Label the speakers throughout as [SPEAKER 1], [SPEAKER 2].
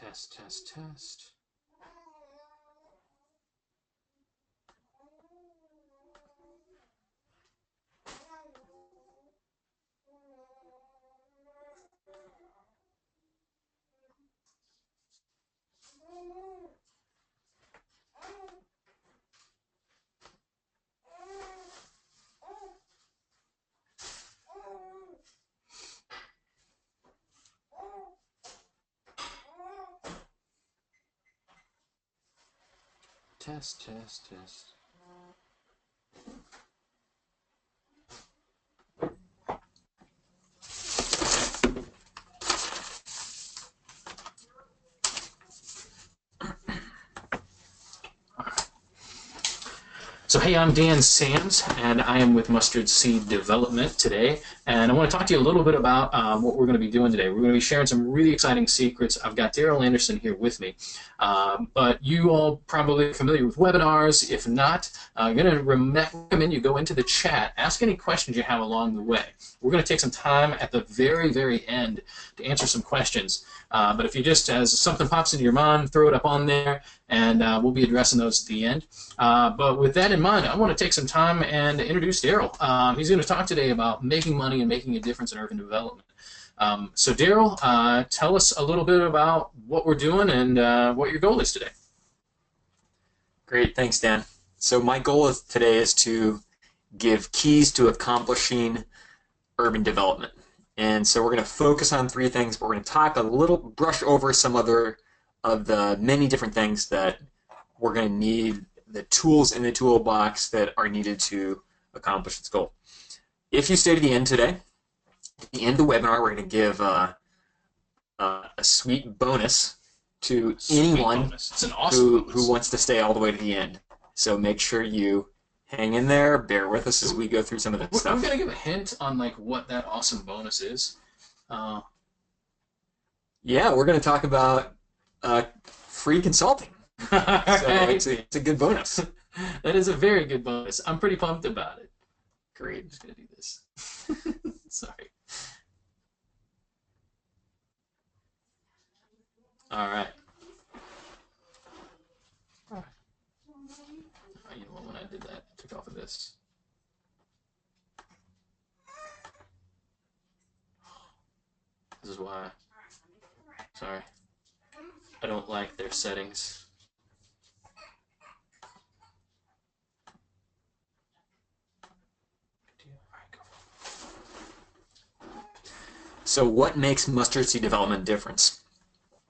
[SPEAKER 1] Test, test, test. Test, test, test. So hey, I'm Dan Sands, and I am with Mustardseed Development today, and I want to talk to you a little bit about what we're going to be doing today. We're going to be sharing some really exciting secrets. I've got Daryl Anderson here with me, but you all probably familiar with webinars. If not, I'm going to recommend you go into the chat, ask any questions you have along the way. We're going to take some time at the very, very end to answer some questions, but if you just, as something pops into your mind, throw it up on there, and we'll be addressing those at the end. But with that in mind, I want to take some time and introduce Daryl. He's going to talk today about making money and making a difference in urban development. So Daryl, tell us a little bit about what we're doing and what your goal is today.
[SPEAKER 2] Great, thanks Dan. So my goal today is to give keys to accomplishing urban development. And so we're going to focus on three things, but we're going to talk a little, brush over some other of the many different things that we're going to need, the tools in the toolbox that are needed to accomplish this goal. If you stay to the end today, at the end of the webinar, we're going to give a sweet bonus to anyone who wants to stay all the way to the end. So make sure you hang in there, bear with us as we go through some of this stuff.
[SPEAKER 1] I'm going to give a hint on like what that awesome bonus is.
[SPEAKER 2] Yeah, we're going to talk about free consulting. So it's a good bonus.
[SPEAKER 1] That is a very good bonus. I'm pretty pumped about it. Great. I'm just going to do this. Sorry. All right. You know what, when I did that, I took off of this. This is why. Sorry. I don't like their settings.
[SPEAKER 2] So what makes Mustardseed Development different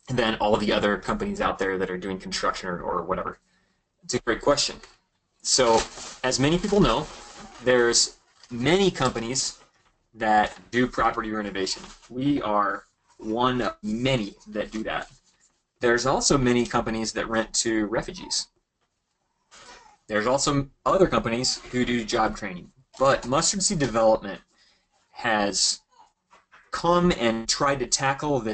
[SPEAKER 2] than all the other companies out there that are doing construction or whatever? It's a great question. So as many people know, there's many companies that do property renovation. We are one of many that do that. There's also many companies that rent to refugees. There's also other companies who do job training. But Mustardseed Development has come and tried to tackle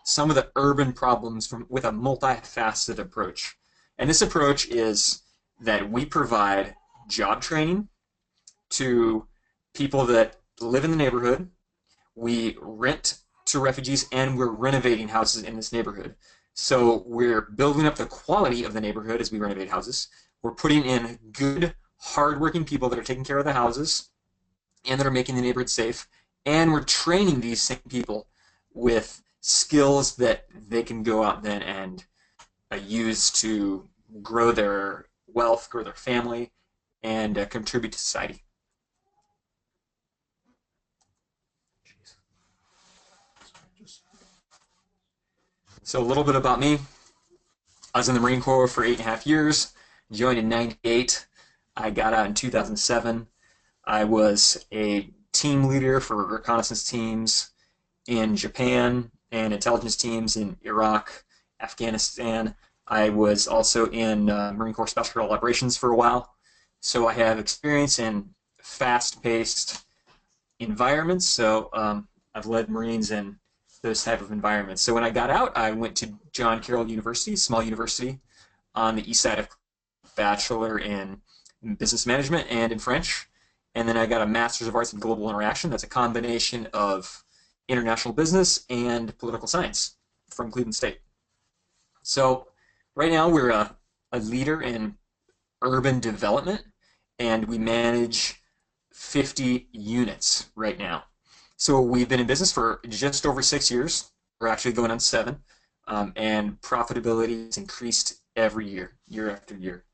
[SPEAKER 2] some of the urban problems with a multifaceted approach. And this approach is that we provide job training to people that live in the neighborhood. We rent to refugees, and we're renovating houses in this neighborhood. So we're building up the quality of the neighborhood as we renovate houses. We're putting in good, hardworking people that are taking care of the houses and that are making the neighborhood safe. And we're training these same people with skills that they can go out then and use to grow their wealth, grow their family, and contribute to society. So a little bit about me. I was in the Marine Corps for 8.5 years, joined in '98. I got out in 2007. I was a team leader for reconnaissance teams in Japan and intelligence teams in Iraq, Afghanistan. I was also in Marine Corps Special Operations for a while. So I have experience in fast-paced environments. So I've led Marines in those type of environments. So when I got out, I went to John Carroll University, small university on the east side of Bachelor in Business Management and in French. And then I got a Master's of Arts in Global Interaction. That's a combination of international business and political science from Cleveland State. So right now we're a leader in urban development, and we manage 50 units right now. So we've been in business for just over 6 years. We're actually going on 7, and profitability has increased every year, year after year.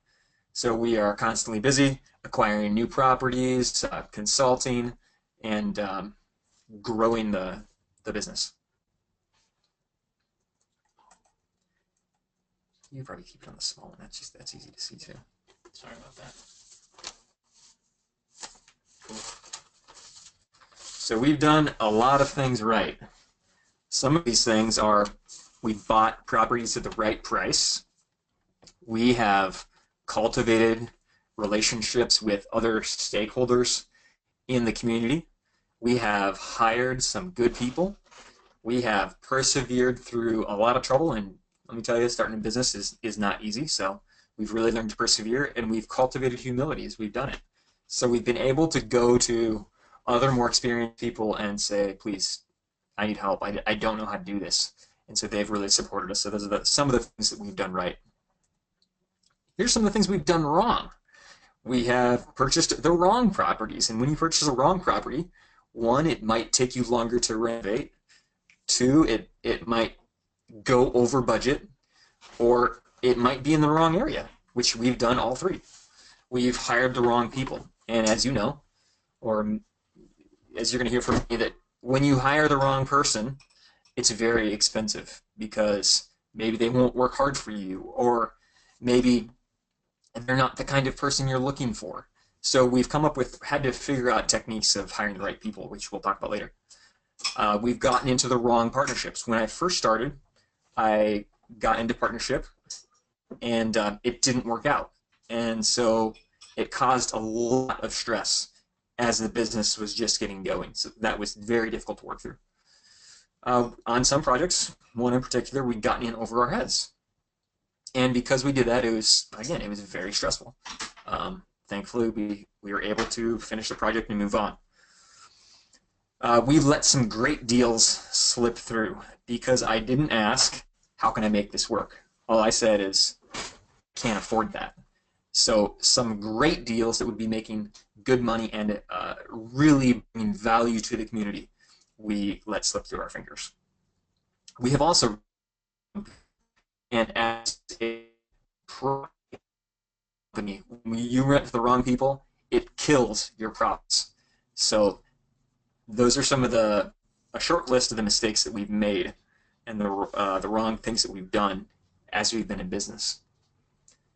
[SPEAKER 2] So we are constantly busy acquiring new properties, consulting, and growing the business. You probably keep it on the small one. That's easy to see too.
[SPEAKER 1] Sorry about that. Cool.
[SPEAKER 2] So we've done a lot of things right. Some of these things are we bought properties at the right price. We have cultivated relationships with other stakeholders in the community. We have hired some good people. We have persevered through a lot of trouble, and let me tell you, starting a business is not easy. So we've really learned to persevere, and we've cultivated humility as we've done it. So we've been able to go to other more experienced people and say, please, I need help. I don't know how to do this. And so they've really supported us. So those are some of the things that we've done right. Here's some of the things we've done wrong. We have purchased the wrong properties. And when you purchase a wrong property, one, it might take you longer to renovate. Two, it might go over budget, or it might be in the wrong area, which we've done all three. We've hired the wrong people. And as you know, or as you're going to hear from me, that when you hire the wrong person, it's very expensive because maybe they won't work hard for you, or maybe they're not the kind of person you're looking for. So we've had to figure out techniques of hiring the right people, which we'll talk about later. We've gotten into the wrong partnerships. When I first started, I got into partnership, and it didn't work out. And so it caused a lot of stress as the business was just getting going. So that was very difficult to work through. On some projects, one in particular, we'd gotten in over our heads. And because we did that, it was very stressful. Thankfully, we were able to finish the project and move on. We let some great deals slip through because I didn't ask, how can I make this work? All I said is, can't afford that. So some great deals that would be making good money and really bringing value to the community, we let slip through our fingers. We have also, and as a company, when you rent to the wrong people, it kills your profits. So those are some of a short list of the mistakes that we've made and the wrong things that we've done as we've been in business.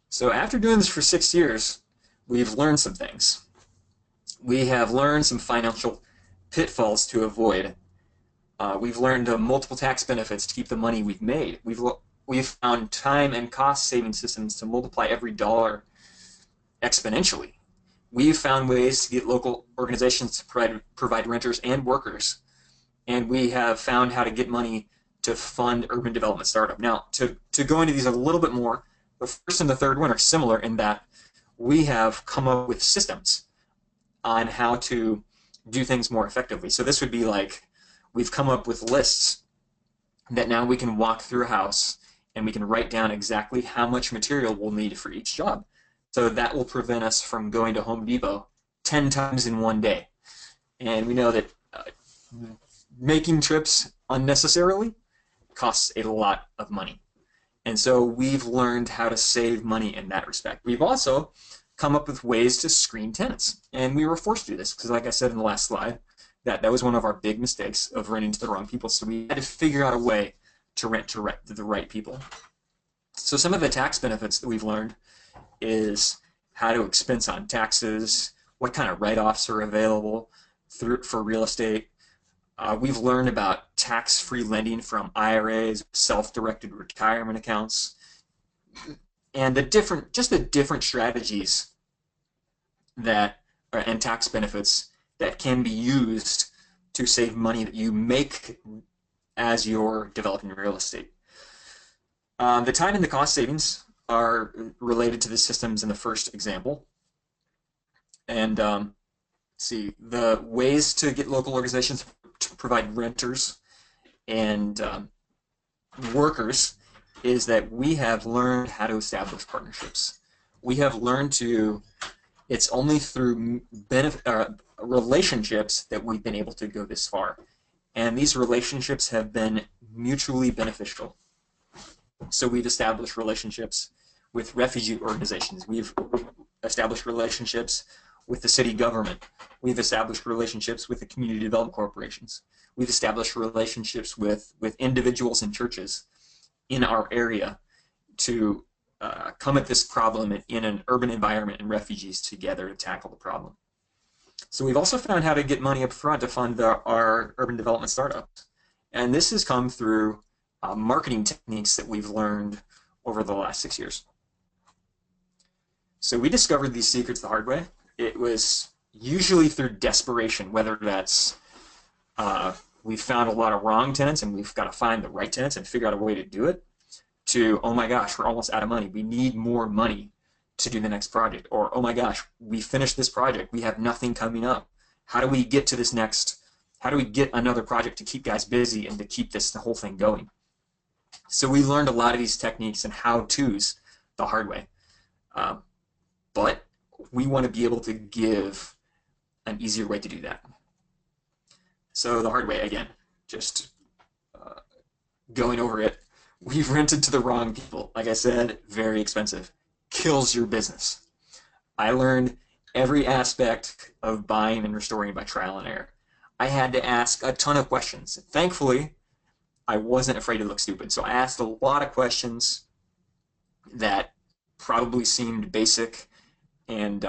[SPEAKER 2] So after doing this for 6 years, we've learned some things. We have learned some financial pitfalls to avoid. We've learned multiple tax benefits to keep the money we've made. We've found time and cost saving systems to multiply every dollar exponentially. We've found ways to get local organizations to provide renters and workers. And we have found how to get money to fund urban development startup. Now, to go into these a little bit more, the first and the third one are similar in that we have come up with systems on how to do things more effectively. So this would be like, we've come up with lists that now we can walk through a house and we can write down exactly how much material we'll need for each job. So that will prevent us from going to Home Depot 10 times in one day. And we know that making trips unnecessarily costs a lot of money. And so we've learned how to save money in that respect. We've also come up with ways to screen tenants. And we were forced to do this because, like I said in the last slide, that was one of our big mistakes of renting to the wrong people. So we had to figure out a way to rent to the right people. So some of the tax benefits that we've learned is how to expense on taxes, what kind of write-offs are available for real estate. We've learned about tax-free lending from IRAs, self-directed retirement accounts, and the different strategies and tax benefits that can be used to save money that you make as you're developing real estate. The time and the cost savings are related to the systems in the first example. And see, the ways to get local organizations to provide renters and workers is that we have learned how to establish partnerships. We have learned to, it's only through relationships that we've been able to go this far. And these relationships have been mutually beneficial. So we've established relationships with refugee organizations. We've established relationships with the city government. We've established relationships with the community development corporations. We've established relationships with individuals and churches in our area to come at this problem in an urban environment and refugees together to tackle the problem. So we've also found how to get money up front to fund our urban development startups. And this has come through marketing techniques that we've learned over the last 6 years. So we discovered these secrets the hard way. It was usually through desperation, whether that's we've found a lot of wrong tenants and we've got to find the right tenants and figure out a way to do it, to, oh my gosh, we're almost out of money. We need more money to do the next project. Or, oh my gosh, we finished this project. We have nothing coming up. How do we get to this next? How do we get another project to keep guys busy and to keep the whole thing going? So we learned a lot of these techniques and how-tos the hard way. But we want to be able to give an easier way to do that. So the hard way, again, just going over it, we've rented to the wrong people. Like I said, very expensive. Kills your business. I learned every aspect of buying and restoring by trial and error. I had to ask a ton of questions. Thankfully, I wasn't afraid to look stupid. So I asked a lot of questions that probably seemed basic and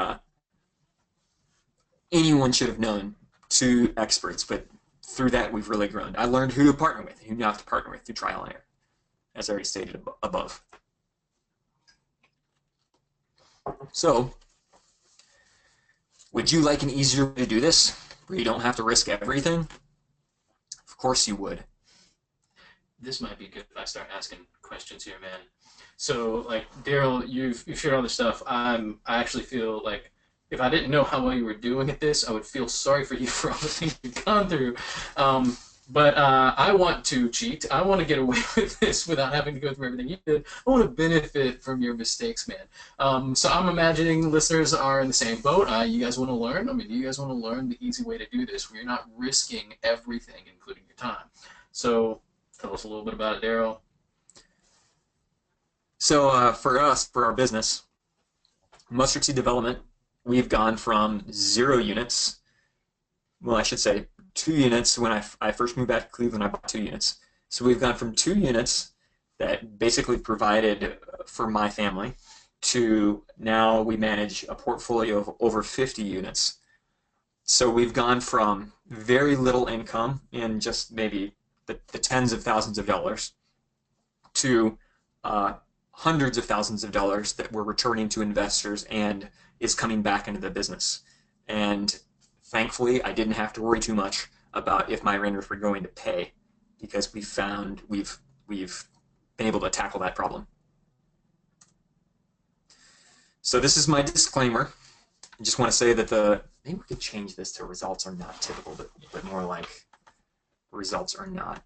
[SPEAKER 2] anyone should have known to experts, but through that we've really grown. I learned who to partner with, who not to partner with through trial and error, as I already stated above. So, would you like an easier way to do this, where you don't have to risk everything? Of course you would.
[SPEAKER 1] This might be good if I start asking questions here, man. So, like, Daryl, you've shared all this stuff. I actually feel like if I didn't know how well you were doing at this, I would feel sorry for you for all the things you've gone through. But I want to cheat. I want to get away with this without having to go through everything you did. I want to benefit from your mistakes, man. So I'm imagining listeners are in the same boat. You guys want to learn? I mean, you guys want to learn the easy way to do this where you're not risking everything, including your time. So tell us a little bit about it, Daryl.
[SPEAKER 2] So for us, for our business, Mustardseed Development, we've gone from 0 units, well, I should say 2 units. When I first moved back to Cleveland, I bought 2 units. So we've gone from 2 units that basically provided for my family to now we manage a portfolio of over 50 units. So we've gone from very little income in just maybe the tens of thousands of dollars to hundreds of thousands of dollars that we're returning to investors and is coming back into the business. And thankfully, I didn't have to worry too much about if my renters were going to pay, because we've been able to tackle that problem. So this is my disclaimer. I just want to say that maybe we could change this to results are not typical, but more like results are not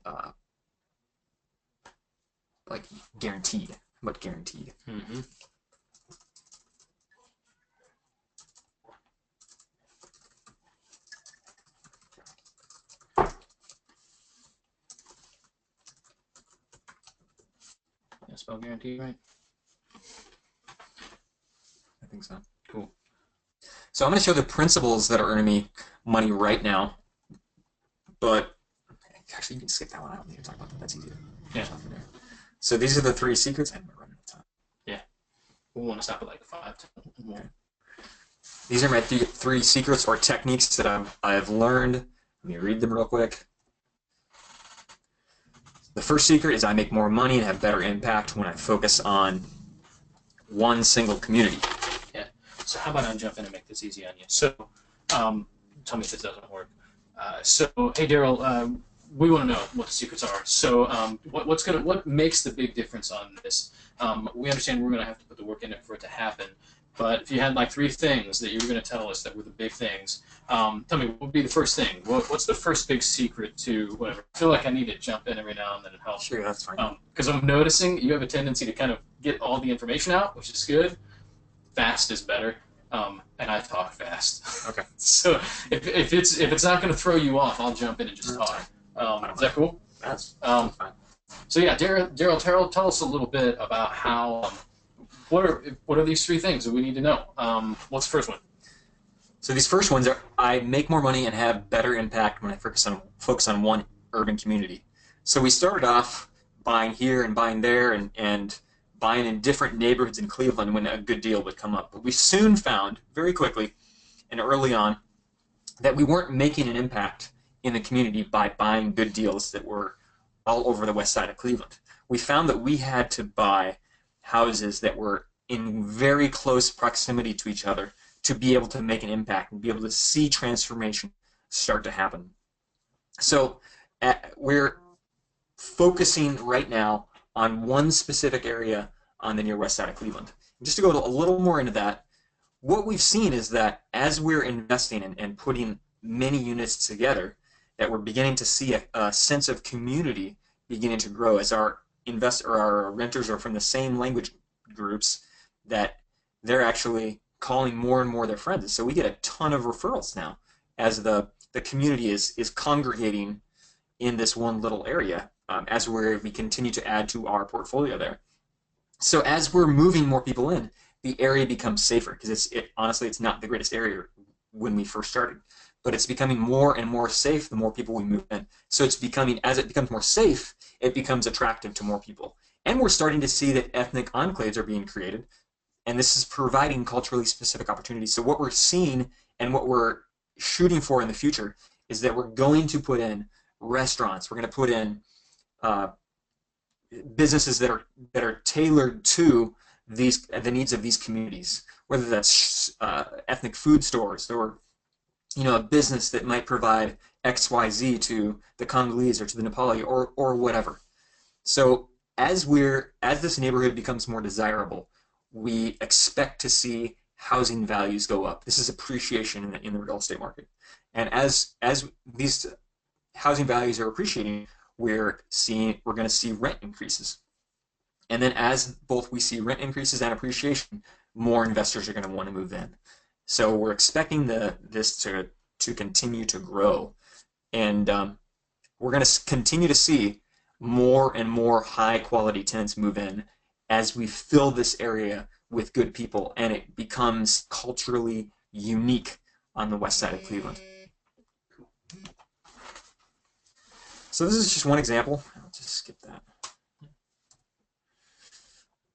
[SPEAKER 2] like guaranteed, but guaranteed.
[SPEAKER 1] Mm-hmm. Spell guaranteed, right?
[SPEAKER 2] I think so.
[SPEAKER 1] Cool.
[SPEAKER 2] So I'm going to show the principles that are earning me money right now. But actually, you can skip that one. I don't need to talk about that. That's easier.
[SPEAKER 1] Yeah.
[SPEAKER 2] So these are the 3 secrets. I'm running out of time.
[SPEAKER 1] Yeah. We'll want to stop at like 5.
[SPEAKER 2] Okay. These are my 3 secrets or techniques that I've learned. Let me read them real quick. The first secret is I make more money and have better impact when I focus on one single community.
[SPEAKER 1] Yeah. So how about I jump in and make this easy on you? So tell me if this doesn't work. So hey, Daryl, we want to know what the secrets are. So what makes the big difference on this? We understand we're going to have to put the work in it for it to happen. But if you had like three things that you were going to tell us that were the big things, tell me what would be the first thing? What's the first big secret to whatever? I feel like I need to jump in every now and then and help.
[SPEAKER 2] Sure, that's fine.
[SPEAKER 1] Because I'm noticing you have a tendency to kind of get all the information out, which is good. Fast is better. And I talk fast.
[SPEAKER 2] Okay.
[SPEAKER 1] So if it's not going to throw you off, I'll jump in and just talk. Is that cool?
[SPEAKER 2] That's
[SPEAKER 1] Um,
[SPEAKER 2] fine.
[SPEAKER 1] so yeah, Daryl, tell us a little bit about how what are these three things that we need to know? What's the first one?
[SPEAKER 2] So these first ones are, I make more money and have better impact when I focus on one urban community. So we started off buying here and buying there and buying in different neighborhoods in Cleveland when a good deal would come up. But we soon found very quickly and early on that we weren't making an impact in the community by buying good deals that were all over the west side of Cleveland. We found that we had to buy houses that were in very close proximity to each other to be able to make an impact and be able to see transformation start to happen. So we're focusing right now on one specific area on the near west side of Cleveland. And just to go a little more into that, what we've seen is that as we're investing and putting many units together, that we're beginning to see a sense of community beginning to grow as our renters are from the same language groups, that they're actually calling more and more their friends. So we get a ton of referrals now as the community is congregating in this one little area as we continue to add to our portfolio there. So as we're moving more people in, the area becomes safer because honestly it's not the greatest area when we first started, but it's becoming more and more safe the more people we move in. So it's becoming, as it becomes more safe, it becomes attractive to more people. And we're starting to see that ethnic enclaves are being created, and this is providing culturally specific opportunities. So what we're seeing and what we're shooting for in the future is that we're going to put in restaurants, we're going to put in businesses that are tailored to the needs of these communities, whether that's ethnic food stores or a business that might provide XYZ to the Congolese or to the Nepali or whatever. So as this neighborhood becomes more desirable, we expect to see housing values go up. This is appreciation in the real estate market. And as these housing values are appreciating, we're going to see rent increases. And then as both we see rent increases and appreciation, more investors are going to want to move in. So we're expecting this to continue to grow. And we're going to continue to see more and more high quality tenants move in as we fill this area with good people and it becomes culturally unique on the west side of Cleveland. So this is just one example. I'll just skip that.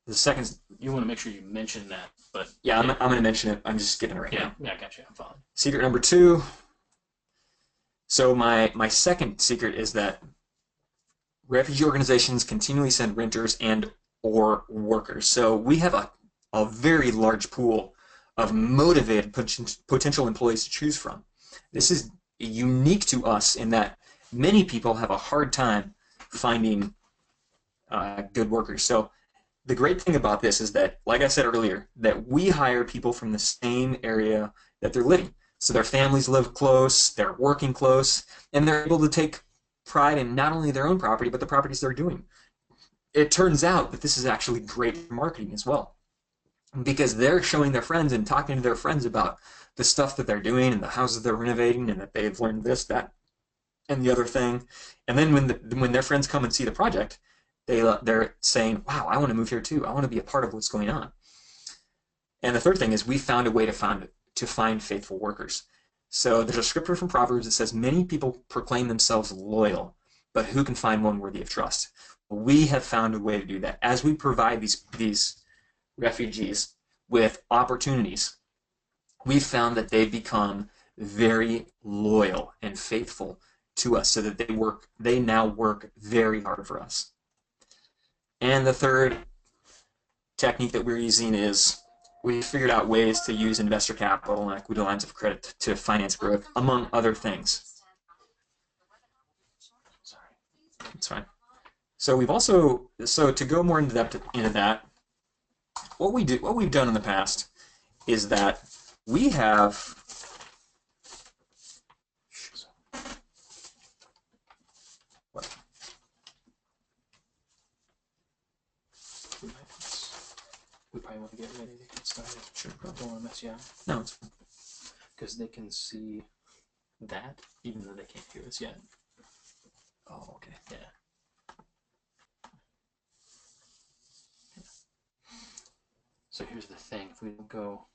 [SPEAKER 2] The second,
[SPEAKER 1] you want to make sure you mention that, but
[SPEAKER 2] yeah, I'm going to mention it. I'm just skipping it right now.
[SPEAKER 1] Yeah, I got you. I'm following.
[SPEAKER 2] Secret number 2. So my second secret is that refugee organizations continually send renters and or workers. So we have a very large pool of motivated potential employees to choose from. This is unique to us in that many people have a hard time finding good workers. So the great thing about this is that, like I said earlier, that we hire people from the same area that they're living. So their families live close, they're working close, and they're able to take pride in not only their own property, but the properties they're doing. It turns out that this is actually great for marketing as well, because they're showing their friends and talking to their friends about the stuff that they're doing and the houses they're renovating and that they've learned this, that, and the other thing. And then when their friends come and see the project, they're saying, wow, I want to move here too. I want to be a part of what's going on. And the third thing is we found a way to find faithful workers. So there's a scripture from Proverbs that says, many people proclaim themselves loyal, but who can find one worthy of trust? We have found a way to do that. As we provide these refugees with opportunities, we've found that they become very loyal and faithful to us so that they now work very hard for us. And the third technique that we're using is we figured out ways to use investor capital and equity lines of credit to finance growth, among other things. Sorry, it's fine. So to go more into depth into that, what we've done in the past is that we have what?
[SPEAKER 1] We probably want to get ready to get started.
[SPEAKER 2] Sure.
[SPEAKER 1] I don't want to mess you up.
[SPEAKER 2] No, it's fine.
[SPEAKER 1] Because they can see that, even though they can't hear us yet.
[SPEAKER 2] Oh, okay.
[SPEAKER 1] Yeah. So here's the thing, if we don't go,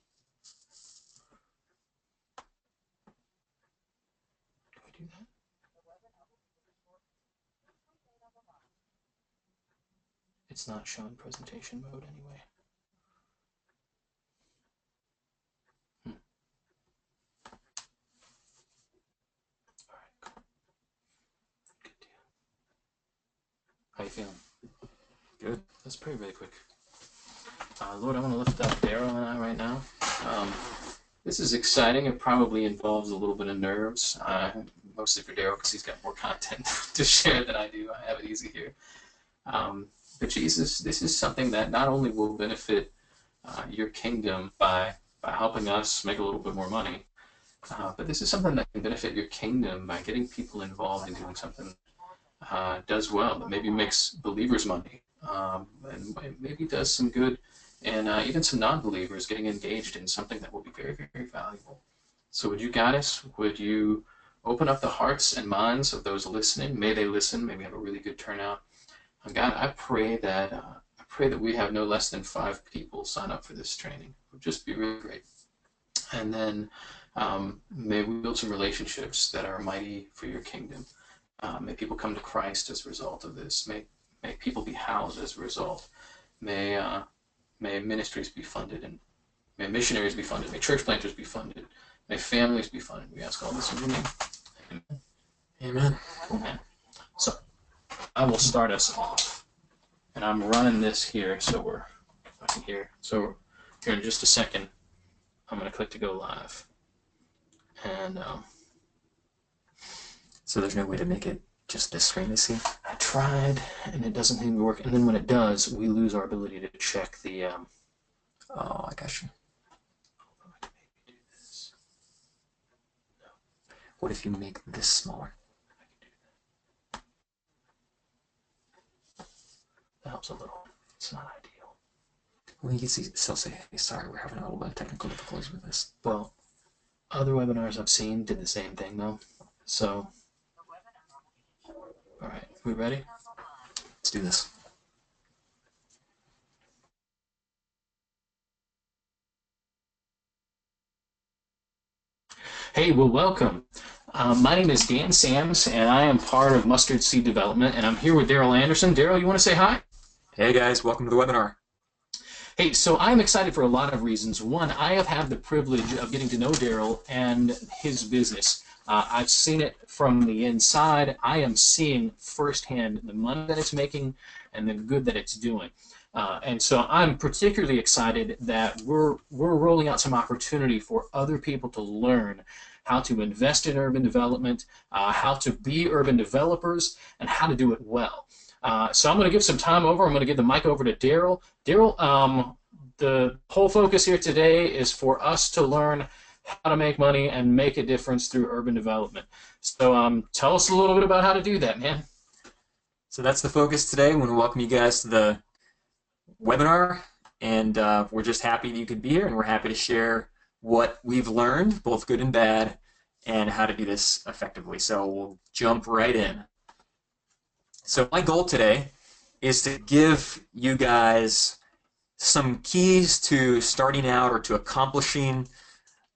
[SPEAKER 1] can we do that? It's not showing presentation mode anyway. All right, cool. Good deal. How you feeling?
[SPEAKER 2] Good.
[SPEAKER 1] Let's pray really quick. Lord, I want to lift up Daryl and I right now. This is exciting. It probably involves a little bit of nerves, mostly for Daryl because he's got more content to share than I do. I have it easy here. But Jesus, this is something that not only will benefit your kingdom by helping us make a little bit more money, but this is something that can benefit your kingdom by getting people involved in doing something does well, that maybe makes believers money, and maybe does some good, and even some non-believers getting engaged in something that will be very, very valuable. So would you guide us? Would you open up the hearts and minds of those listening? May they listen. May we have a really good turnout. God, I pray that we have no less than 5 people sign up for this training. It would just be really great. And then may we build some relationships that are mighty for your kingdom. May people come to Christ as a result of this. May people be housed as a result. May ministries be funded, and may missionaries be funded. May church planters be funded. May families be funded. We ask all this in your name. Amen.
[SPEAKER 2] Amen.
[SPEAKER 1] Amen. So I will start us off, and I'm running this here, so we're fucking here. So here in just a second, I'm gonna click to go live, and
[SPEAKER 2] So there's no way to make it just this screen to see?
[SPEAKER 1] I tried, and it doesn't seem to work. And then when it does, we lose our ability to check the.
[SPEAKER 2] Oh, I got you.
[SPEAKER 1] Maybe do this. No,
[SPEAKER 2] What if you make this smaller?
[SPEAKER 1] I can do that. That helps a little. It's not ideal.
[SPEAKER 2] Well, you can still say, hey, sorry, we're having a little bit of technical difficulties with this.
[SPEAKER 1] Well, other webinars I've seen did the same thing though. So, all right, we ready?
[SPEAKER 2] Let's do this.
[SPEAKER 1] Hey, well, welcome. My name is Dan Sams, and I am part of Mustardseed Development, and I'm here with Daryl Anderson. Daryl, you want to say hi?
[SPEAKER 2] Hey guys, welcome to the webinar.
[SPEAKER 1] Hey, so I'm excited for a lot of reasons. One, I have had the privilege of getting to know Daryl and his business. I've seen it from the inside. I am seeing firsthand the money that it's making and the good that it's doing. And so I'm particularly excited that we're rolling out some opportunity for other people to learn how to invest in urban development, how to be urban developers, and how to do it well. So I'm going to give some time over. I'm going to give the mic over to Daryl. Daryl, the whole focus here today is for us to learn how to make money and make a difference through urban development. So tell us a little bit about how to do that, man.
[SPEAKER 2] So that's the focus today. I want to welcome you guys to the webinar, and we're just happy that you could be here, and we're happy to share what we've learned, both good and bad, and how to do this effectively. So we'll jump right in. So my goal today is to give you guys some keys to starting out or to accomplishing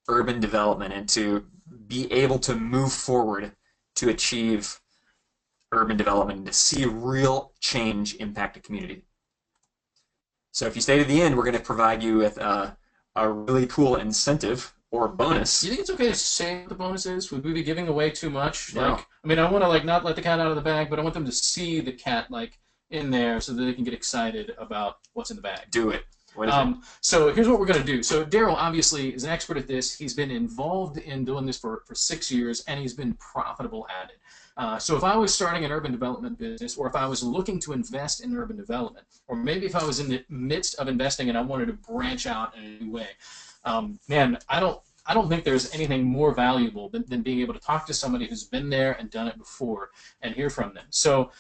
[SPEAKER 2] urban development and to be able to move forward to achieve urban development and to see real change impact a community. So if you stay to the end, we're going to provide you with a really cool incentive or bonus.
[SPEAKER 1] You think it's okay to say what the bonus is? Would we be giving away too much?
[SPEAKER 2] No.
[SPEAKER 1] Like, I mean, I want to like not let the cat out of the bag, but I want them to see the cat like in there so that they can get excited about what's in the bag.
[SPEAKER 2] Do it. What is it?
[SPEAKER 1] So here's what we're going to do. So Daryl obviously is an expert at this. He's been involved in doing this for 6 years, and he's been profitable at it. So if I was starting an urban development business, or if I was looking to invest in urban development, or maybe if I was in the midst of investing and I wanted to branch out in a new way, man, I don't think there's anything more valuable than being able to talk to somebody who's been there and done it before and hear from them. So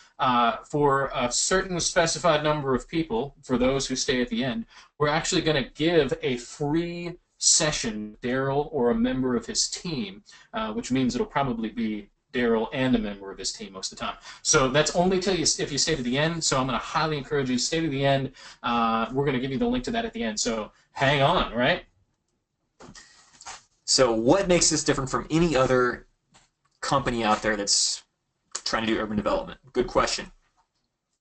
[SPEAKER 1] for a certain specified number of people, for those who stay at the end, we're actually going to give a free session, Daryl or a member of his team, which means it'll probably be Daryl and a member of his team most of the time. So that's only till if you stay to the end. So I'm going to highly encourage you to stay to the end. We're going to give you the link to that at the end. So hang on, right?
[SPEAKER 2] So what makes this different from any other company out there that's trying to do urban development? Good question.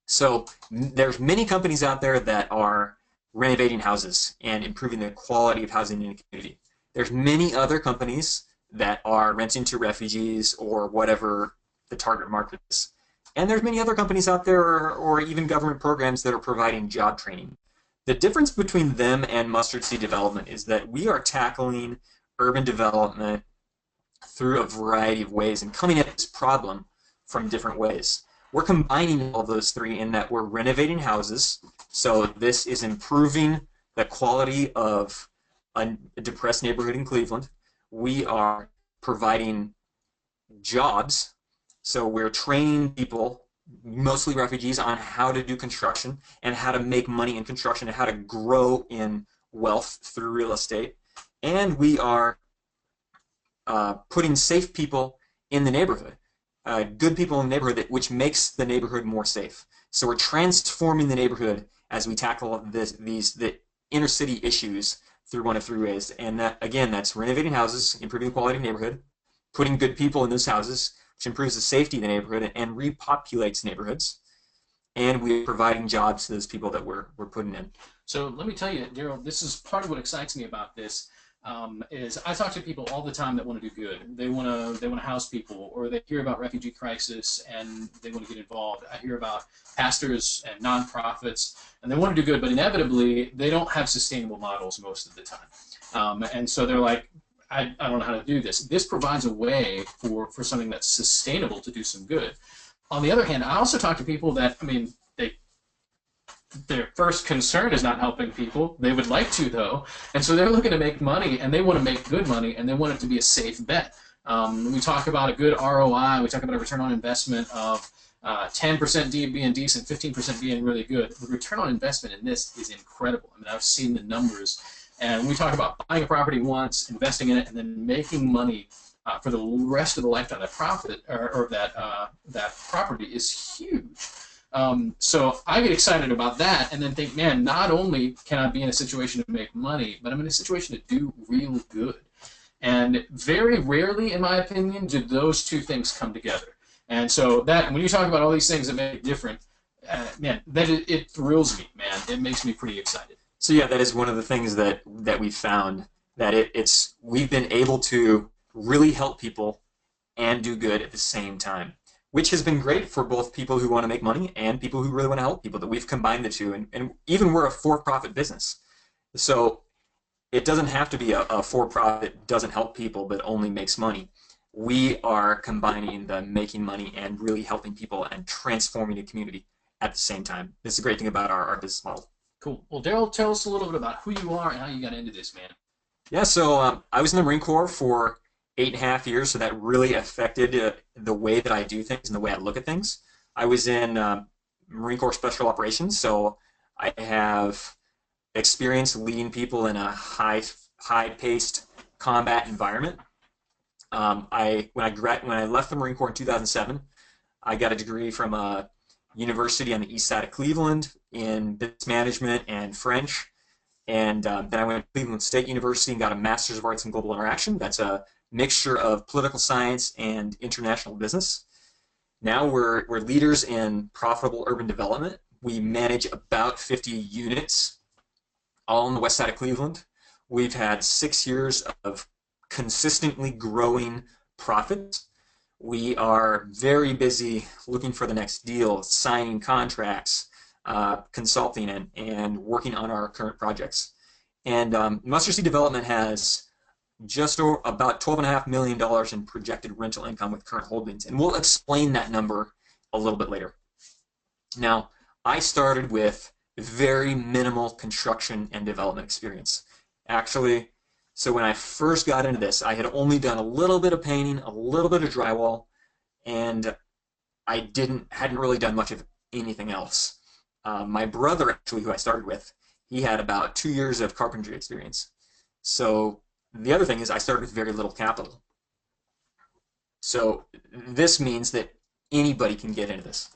[SPEAKER 2] So there's many companies out there that are renovating houses and improving the quality of housing in the community. There's many other companies that are renting to refugees or whatever the target market is. And there's many other companies out there or even government programs that are providing job training. The difference between them and Mustard Seed Development is that we are tackling urban development through a variety of ways and coming at this problem from different ways. We're combining all those three in that we're renovating houses. So this is improving the quality of a depressed neighborhood in Cleveland. We are providing jobs. So we're training people, mostly refugees, on how to do construction and how to make money in construction and how to grow in wealth through real estate. And we are putting safe people in the neighborhood, good people in the neighborhood, which makes the neighborhood more safe. So we're transforming the neighborhood as we tackle the inner city issues through one of three ways. And that, again, that's renovating houses, improving the quality of the neighborhood, putting good people in those houses, which improves the safety of the neighborhood and repopulates neighborhoods. And we're providing jobs to those people that we're putting in.
[SPEAKER 1] So let me tell you, Daryl, this is part of what excites me about this. Is I talk to people all the time that want to do good. They want to house people, or they hear about refugee crisis and they want to get involved. I hear about pastors and nonprofits, and they want to do good, but inevitably they don't have sustainable models most of the time. And so they're like, I don't know how to do this. This provides a way for something that's sustainable to do some good. On the other hand, I also talk to people that, I mean, their first concern is not helping people. They would like to, though. And so they're looking to make money, and they want to make good money, and they want it to be a safe bet. We talk about a good ROI. We talk about a return on investment of 10% being decent, 15% being really good. The return on investment in this is incredible. I mean, I've seen the numbers. And we talk about buying a property once, investing in it, and then making money for the rest of the lifetime. That profit or that property is huge. So I get excited about that and then think, man, not only can I be in a situation to make money, but I'm in a situation to do real good. And very rarely, in my opinion, do those two things come together. And so that when you talk about all these things that make it different, man, it thrills me, man. It makes me pretty excited.
[SPEAKER 2] So yeah, that is one of the things that we found, that we've been able to really help people and do good at the same time, which has been great for both people who want to make money and people who really want to help people, that we've combined the two. And even we're a for-profit business. So it doesn't have to be a for-profit, doesn't help people, but only makes money. We are combining the making money and really helping people and transforming the community at the same time. This is a great thing about our business model.
[SPEAKER 1] Cool. Well, Daryl, tell us a little bit about who you are and how you got into this, man.
[SPEAKER 2] Yeah, so I was in the Marine Corps for 8.5 years, so that really affected the way that I do things and the way I look at things. I was in Marine Corps Special Operations, so I have experience leading people in a high-paced combat environment. When I left the Marine Corps in 2007, I got a degree from a university on the east side of Cleveland in business management and French. And then I went to Cleveland State University and got a Master's of Arts in Global Interaction. That's a mixture of political science and international business. Now we're leaders in profitable urban development. We manage about 50 units all on the west side of Cleveland. We've had 6 years of consistently growing profits. We are very busy looking for the next deal, signing contracts, consulting, and working on our current projects. And Mustardseed Development has about $12.5 million in projected rental income with current holdings. And we'll explain that number a little bit later. Now, I started with very minimal construction and development experience. Actually, so when I first got into this, I had only done a little bit of painting, a little bit of drywall, and I hadn't really done much of anything else. My brother, actually, who I started with, he had about 2 years of carpentry experience. So the other thing is I started with very little capital. So this means that anybody can get into this.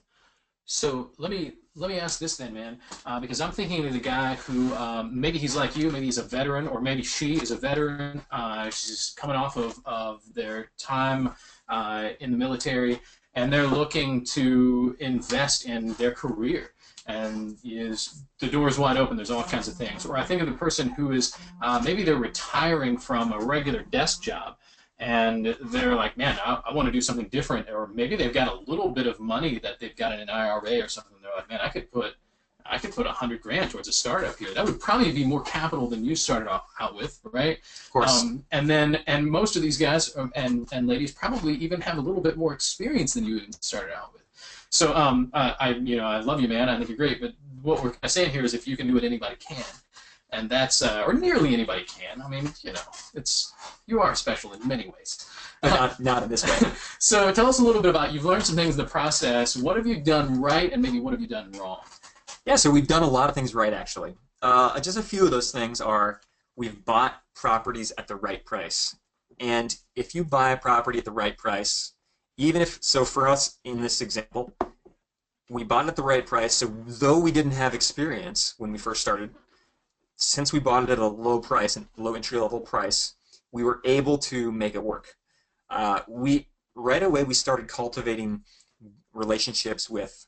[SPEAKER 1] So let me ask this then, man, because I'm thinking of the guy who maybe he's like you, maybe he's a veteran, or maybe she is a veteran. She's coming off of their time in the military, and they're looking to invest in their career. And the door is wide open. There's all kinds of things. Or I think of the person who is maybe they're retiring from a regular desk job, and they're like, man, I want to do something different. Or maybe they've got a little bit of money that they've got in an IRA or something. They're like, man, I could put $100,000 towards a startup here. That would probably be more capital than you started out with, right?
[SPEAKER 2] Of course.
[SPEAKER 1] And most of these guys and ladies probably even have a little bit more experience than you even started out with. So I love you, man. I think you're great. But what we're saying here is if you can do it, anybody can. And that's, or nearly anybody can. I mean, you are special in many ways.
[SPEAKER 2] Not in this way.
[SPEAKER 1] So tell us a little bit about, you've learned some things in the process. What have you done right, and maybe what have you done wrong?
[SPEAKER 2] Yeah, so we've done a lot of things right, actually. Just a few of those things are we've bought properties at the right price. And if you buy a property at the right price, so for us in this example, we bought it at the right price. So though we didn't have experience when we first started, since we bought it at a low price and low entry-level price, we were able to make it work. Right away we started cultivating relationships with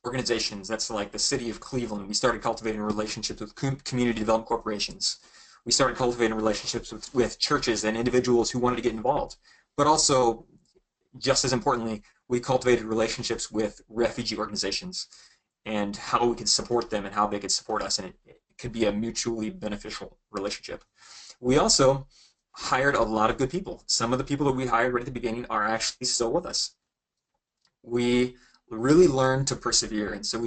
[SPEAKER 2] organizations. That's like the city of Cleveland. We started cultivating relationships with community development corporations. We started cultivating relationships with churches and individuals who wanted to get involved. But also, just as importantly, we cultivated relationships with refugee organizations and how we could support them and how they could support us, and it could be a mutually beneficial relationship. We also hired a lot of good people. Some of the people that we hired right at the beginning are actually still with us. We really learned to persevere, and so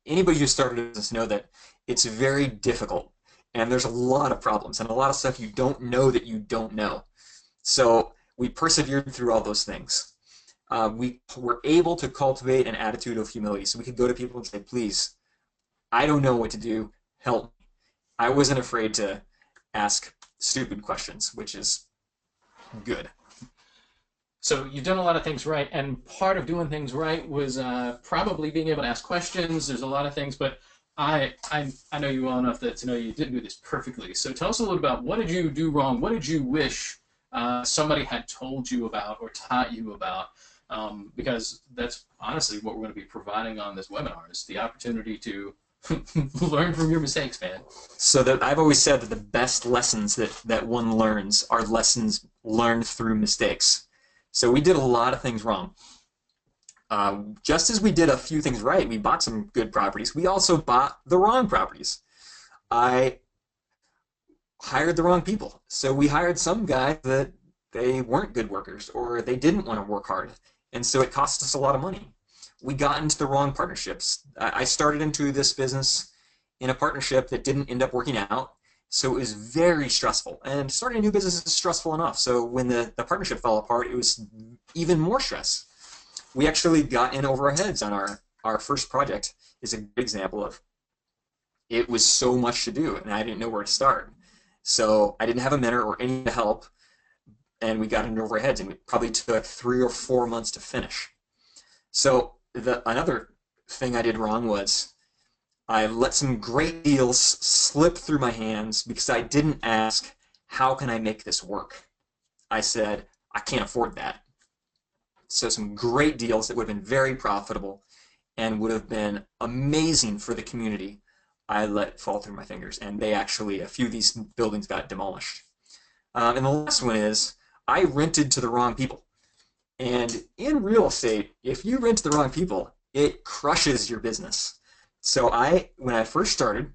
[SPEAKER 2] anybody who started a business know that it's very difficult, and there's a lot of problems and a lot of stuff you don't know that you don't know. So we persevered through all those things. We were able to cultivate an attitude of humility, so we could go to people and say, please, I don't know what to do, help me. I wasn't afraid to ask stupid questions, which is good.
[SPEAKER 1] So you've done a lot of things right, and part of doing things right was probably being able to ask questions. There's a lot of things, but I know you well enough to know you didn't do this perfectly. So tell us a little about, what did you do wrong? What did you wish somebody had told you about or taught you about? Because that's honestly what we're going to be providing on this webinar, is the opportunity to learn from your mistakes, man.
[SPEAKER 2] So that I've always said that the best lessons that one learns are lessons learned through mistakes. So we did a lot of things wrong. Just as we did a few things right, we bought some good properties, we also bought the wrong properties. I hired the wrong people. So we hired some guys that they weren't good workers, or they didn't want to work hard, and so it cost us a lot of money. We got into the wrong partnerships. I started into this business in a partnership that didn't end up working out, so it was very stressful. And starting a new business is stressful enough, so when the partnership fell apart, it was even more stress. We actually got in over our heads on our first project. Is a good example of, it was so much to do, and I didn't know where to start. So I didn't have a mentor or any help, and we got in over our heads, and it probably took 3 or 4 months to finish. So another thing I did wrong was I let some great deals slip through my hands because I didn't ask, how can I make this work? I said, I can't afford that. So some great deals that would have been very profitable and would have been amazing for the community, I let fall through my fingers, and they actually, a few of these buildings got demolished. And the last one is, I rented to the wrong people. And in real estate, if you rent to the wrong people, it crushes your business. So when I first started,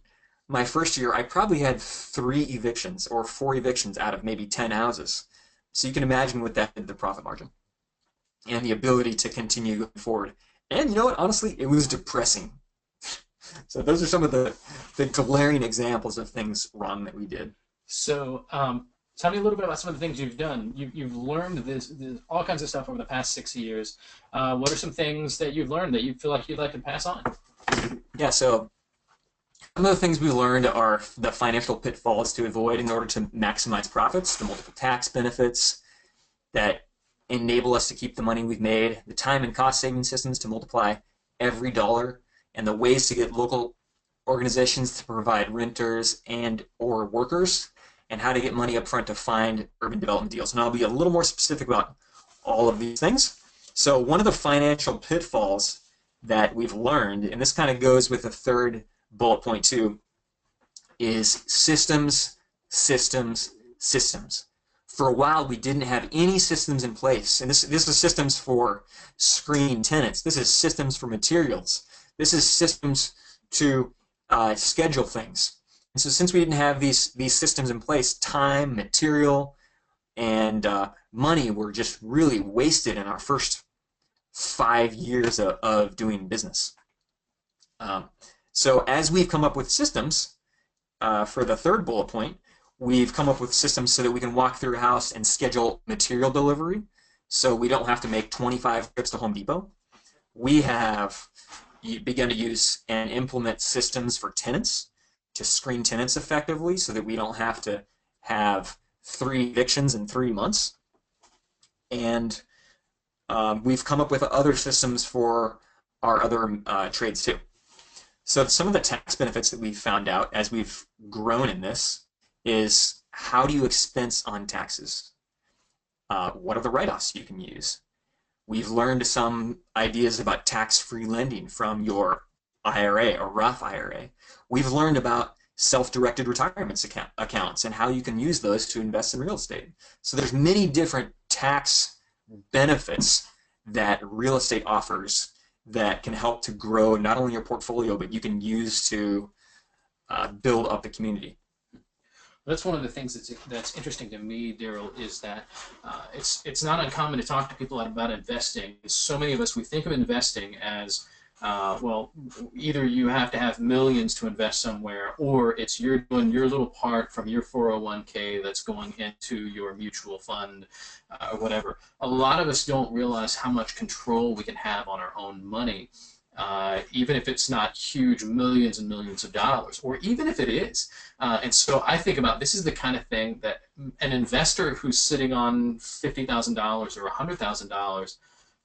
[SPEAKER 2] my first year, I probably had 3 evictions or 4 evictions out of maybe 10 houses. So you can imagine what that did to the profit margin and the ability to continue going forward. And you know what? Honestly, it was depressing. So those are some of the glaring examples of things wrong that we did.
[SPEAKER 1] So, tell me a little bit about some of the things you've done. You've learned this all kinds of stuff over the past 6 years. What are some things that you've learned that you feel like you'd like to pass on?
[SPEAKER 2] Yeah, so some of the things we learned are the financial pitfalls to avoid in order to maximize profits, the multiple tax benefits that enable us to keep the money we've made, the time and cost saving systems to multiply every dollar, and the ways to get local organizations to provide renters and or workers, and how to get money up front to find urban development deals. And I'll be a little more specific about all of these things. So one of the financial pitfalls that we've learned, and this kind of goes with the third bullet point too, is systems, systems, systems. For a while, we didn't have any systems in place. And this is systems for screening tenants. This is systems for materials. This is systems to schedule things. And so since we didn't have these systems in place, time, material, and money were just really wasted in our first 5 years of doing business. So as we've come up with systems, for the third bullet point, we've come up with systems so that we can walk through a house and schedule material delivery, so we don't have to make 25 trips to Home Depot. We have begun to use and implement systems for tenants to screen tenants effectively so that we don't have to have 3 evictions in 3 months. And we've come up with other systems for our other trades too. So some of the tax benefits that we've found out as we've grown in this is, how do you expense on taxes? What are the write-offs you can use? We've learned some ideas about tax-free lending from your IRA or Roth IRA. We've learned about self-directed retirement accounts and how you can use those to invest in real estate. So there's many different tax benefits that real estate offers that can help to grow not only your portfolio, but you can use to build up the community.
[SPEAKER 1] That's one of the things that's interesting to me, Daryl, is that it's not uncommon to talk to people about investing. So many of us, we think of investing as well, either you have to have millions to invest somewhere, or it's you're doing your little part from your 401k that's going into your mutual fund or whatever. A lot of us don't realize how much control we can have on our own money. Even if it's not huge millions and millions of dollars, or even if it is. And so I think about, this is the kind of thing that an investor who's sitting on $50,000 or $100,000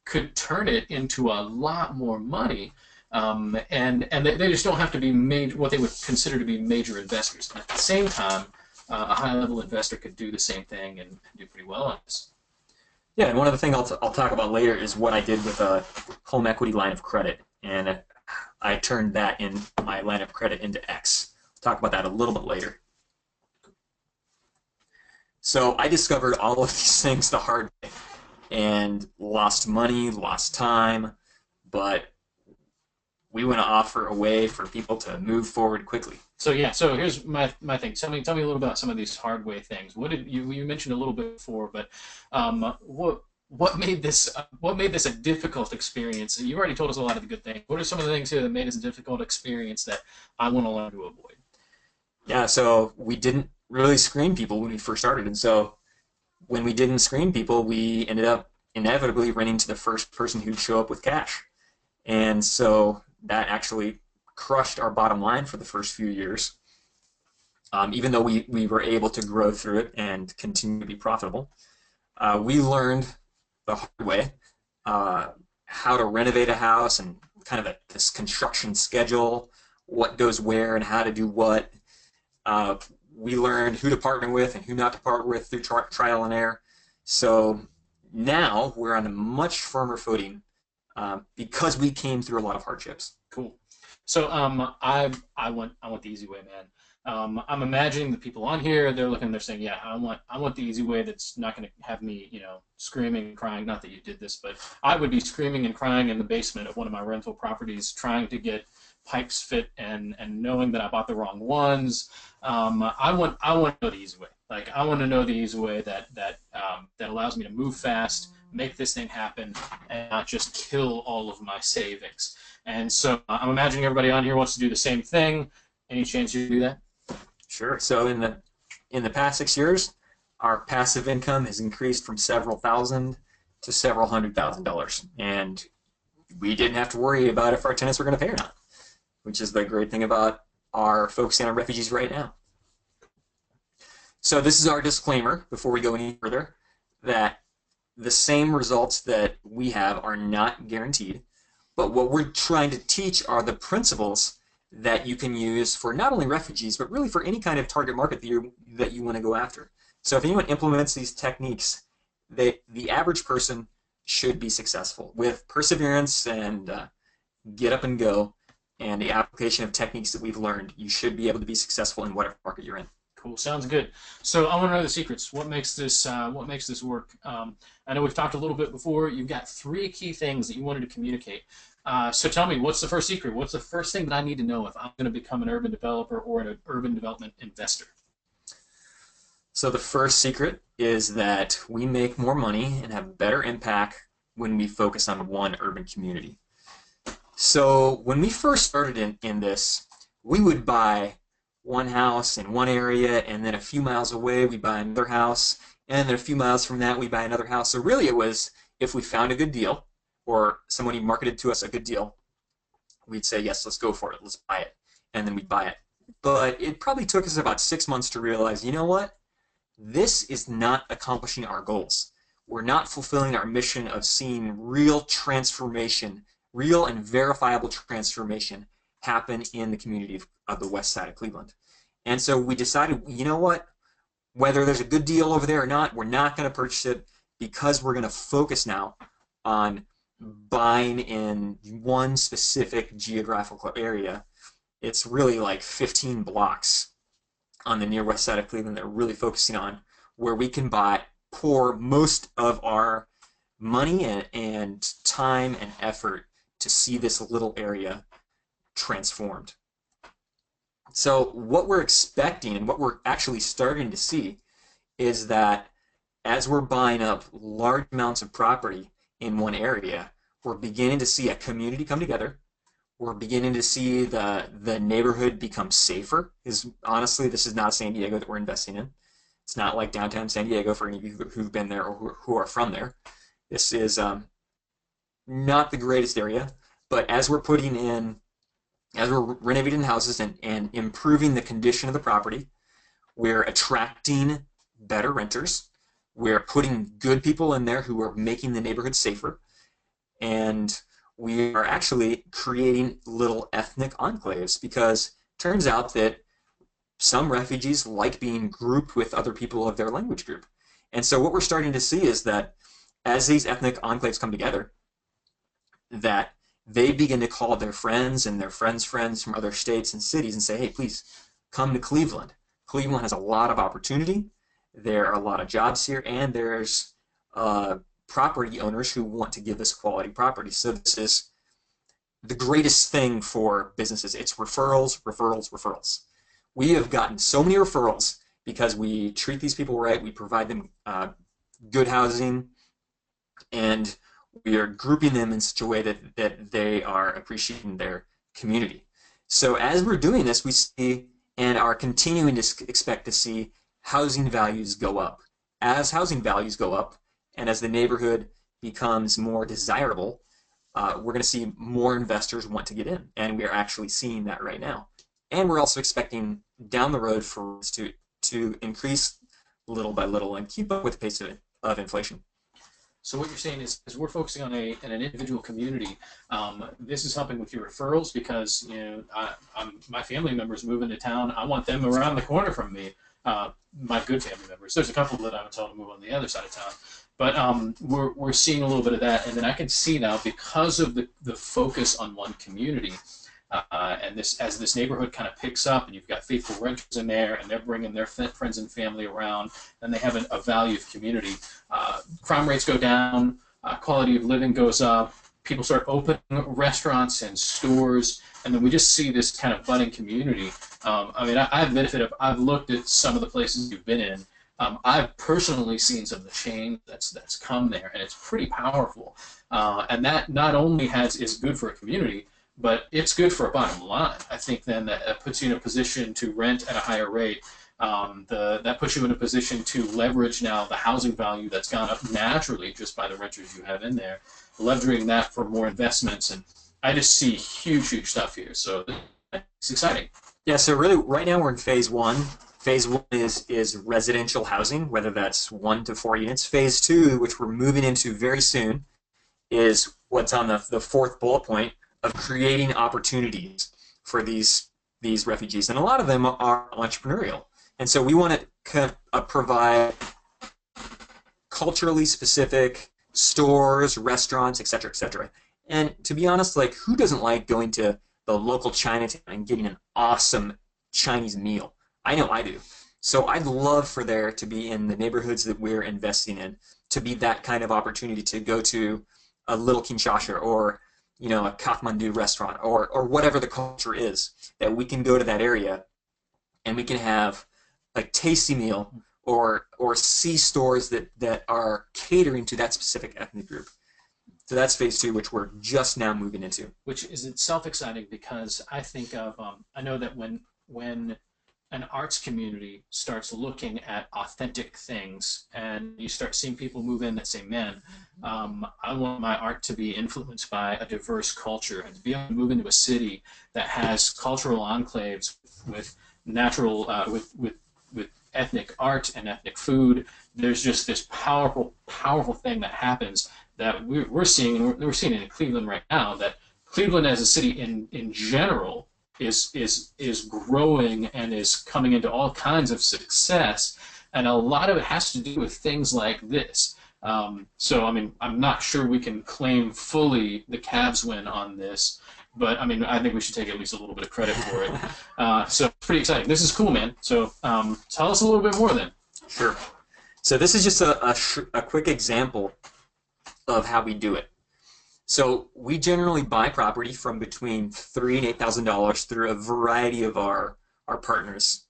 [SPEAKER 1] could turn it into a lot more money. And they just don't have to be what they would consider to be major investors. And at the same time, a high-level investor could do the same thing and do pretty well on this.
[SPEAKER 2] Yeah, and one of the things I'll talk about later is what I did with a home equity line of credit. And I turned that in my line of credit into X. I'll talk about that a little bit later. So I discovered all of these things the hard way and lost money, lost time, but we want to offer a way for people to move forward quickly.
[SPEAKER 1] So yeah, so here's my thing. Tell me a little about some of these hard way things. What did you mentioned a little bit before, but what made this a difficult experience? You've already told us a lot of the good things. What are some of the things here that made this a difficult experience that I want to learn to avoid?
[SPEAKER 2] Yeah, so we didn't really screen people when we first started, and so when we didn't screen people, we ended up inevitably running to the first person who'd show up with cash. And so that actually crushed our bottom line for the first few years, even though we were able to grow through it and continue to be profitable. We learned the hard way how to renovate a house and kind of this construction schedule, what goes where and how to do what. We learned who to partner with and who not to partner with through trial and error. So now we're on a much firmer footing because we came through a lot of hardships.
[SPEAKER 1] Cool. So I went the easy way, man. I'm imagining the people on here, they're looking, they're saying, yeah, I want the easy way that's not going to have me, screaming and crying. Not that you did this, but I would be screaming and crying in the basement of one of my rental properties, trying to get pipes fit and knowing that I bought the wrong ones. I want to know the easy way. Like I want to know the easy way that allows me to move fast, make this thing happen, and not just kill all of my savings. And so I'm imagining everybody on here wants to do the same thing. Any chance you do that?
[SPEAKER 2] Sure. So in the past 6 years, our passive income has increased from several thousand to several $100,000, and we didn't have to worry about if our tenants were going to pay or not, which is the great thing about our focusing on refugees right now. So this is our disclaimer before we go any further, that the same results that we have are not guaranteed, but what we're trying to teach are the principles that you can use for not only refugees, but really for any kind of target market that you want to go after. So if anyone implements these techniques, the average person should be successful. With perseverance and get up and go, and the application of techniques that we've learned, you should be able to be successful in whatever market you're in.
[SPEAKER 1] Cool. Sounds good. So I want to know the secrets. What makes this work? I know we've talked a little bit before. You've got 3 key things that you wanted to communicate. So tell me, what's the first secret? What's the first thing that I need to know if I'm going to become an urban developer or an urban development investor?
[SPEAKER 2] So the first secret is that we make more money and have better impact when we focus on one urban community. So when we first started in this, we would buy one house in one area, and then a few miles away we buy another house, and then a few miles from that we buy another house. So really it was, if we found a good deal, or somebody marketed to us a good deal, we'd say, yes, let's go for it, let's buy it, and then we'd buy it. But it probably took us about 6 months to realize, you know what? This is not accomplishing our goals. We're not fulfilling our mission of seeing real transformation, real and verifiable transformation happen in the community of the west side of Cleveland. And so we decided, you know what? Whether there's a good deal over there or not, we're not going to purchase it, because we're going to focus now on buying in one specific geographical area. It's really like 15 blocks on the near west side of Cleveland that we're really focusing on, where we can pour most of our money and time and effort to see this little area transformed. So what we're expecting and what we're actually starting to see is that as we're buying up large amounts of property in one area, we're beginning to see a community come together. We're beginning to see the neighborhood become safer. Because honestly, this is not San Diego that we're investing in. It's not like downtown San Diego for any of you who've been there or who are from there. This is not the greatest area, but as we're renovating houses and improving the condition of the property, we're attracting better renters. We're putting good people in there who are making the neighborhood safer. And we are actually creating little ethnic enclaves, because it turns out that some refugees like being grouped with other people of their language group. And so what we're starting to see is that as these ethnic enclaves come together, that they begin to call their friends and their friends' friends from other states and cities and say, hey, please come to Cleveland. Cleveland has a lot of opportunity. There are a lot of jobs here, and there's property owners who want to give us quality property. So this is the greatest thing for businesses. It's referrals, referrals, referrals. We have gotten so many referrals because we treat these people right. We provide them good housing, and we are grouping them in such a way that they are appreciating their community. So as we're doing this, we see and are continuing to expect to see housing values go up. As housing values go up, and as the neighborhood becomes more desirable, we're going to see more investors want to get in, and we are actually seeing that right now. And we're also expecting down the road for us to increase little by little and keep up with the pace of inflation.
[SPEAKER 1] So what you're saying is we're focusing on an individual community. This is helping with your referrals, because my family members move into town. I want them around the corner from me. My good family members. There's a couple that I would tell to move on the other side of town. But we're seeing a little bit of that, and then I can see now, because of the focus on one community, And as this neighborhood kind of picks up, and you've got faithful renters in there, and they're bringing their friends and family around, and they have a value of community. Crime rates go down, quality of living goes up. People start opening restaurants and stores, and then we just see this kind of budding community. I mean, I've benefited. I've looked at some of the places you've been in. I've personally seen some of the change that's come there, and it's pretty powerful. And that not only is good for a community, but it's good for a bottom line. I think then that puts you in a position to rent at a higher rate. That puts you in a position to leverage now the housing value that's gone up naturally just by the renters you have in there, leveraging that for more investments. And I just see huge stuff here. So it's exciting.
[SPEAKER 2] Yeah, so really right now we're in phase one. Phase one is residential housing, whether that's 1 to 4 units. Phase two, which we're moving into very soon, is what's on the fourth bullet point of creating opportunities for these refugees. And a lot of them are entrepreneurial. And so we want to provide culturally specific stores, restaurants, etc., etc. And to be honest, like, who doesn't like going to the local Chinatown and getting an awesome Chinese meal? I know I do. So I'd love for there to be, in the neighborhoods that we're investing in, to be that kind of opportunity to go to a Little Kinshasa or, you know, a Kathmandu restaurant or whatever the culture is, that we can go to that area and we can have a tasty meal or see stores that are catering to that specific ethnic group. So that's phase two, which we're just now moving into.
[SPEAKER 1] Which is itself exciting, because I think of, I know that when an arts community starts looking at authentic things, and you start seeing people move in that say, man, I want my art to be influenced by a diverse culture, and to be able to move into a city that has cultural enclaves with natural, with ethnic art and ethnic food. There's just this powerful thing that happens that we're seeing, and we're seeing it in Cleveland right now, that Cleveland as a city in general is growing and is coming into all kinds of success, and a lot of it has to do with things like this. So I mean, I'm not sure we can claim fully the Cavs win on this, but I mean, I think we should take at least a little bit of credit for it. So pretty exciting. This is cool, man. So tell us a little bit more then.
[SPEAKER 2] Sure. So this is just a quick example of how we do it. So we generally buy property from between $3,000 and $8,000 through a variety of our partners.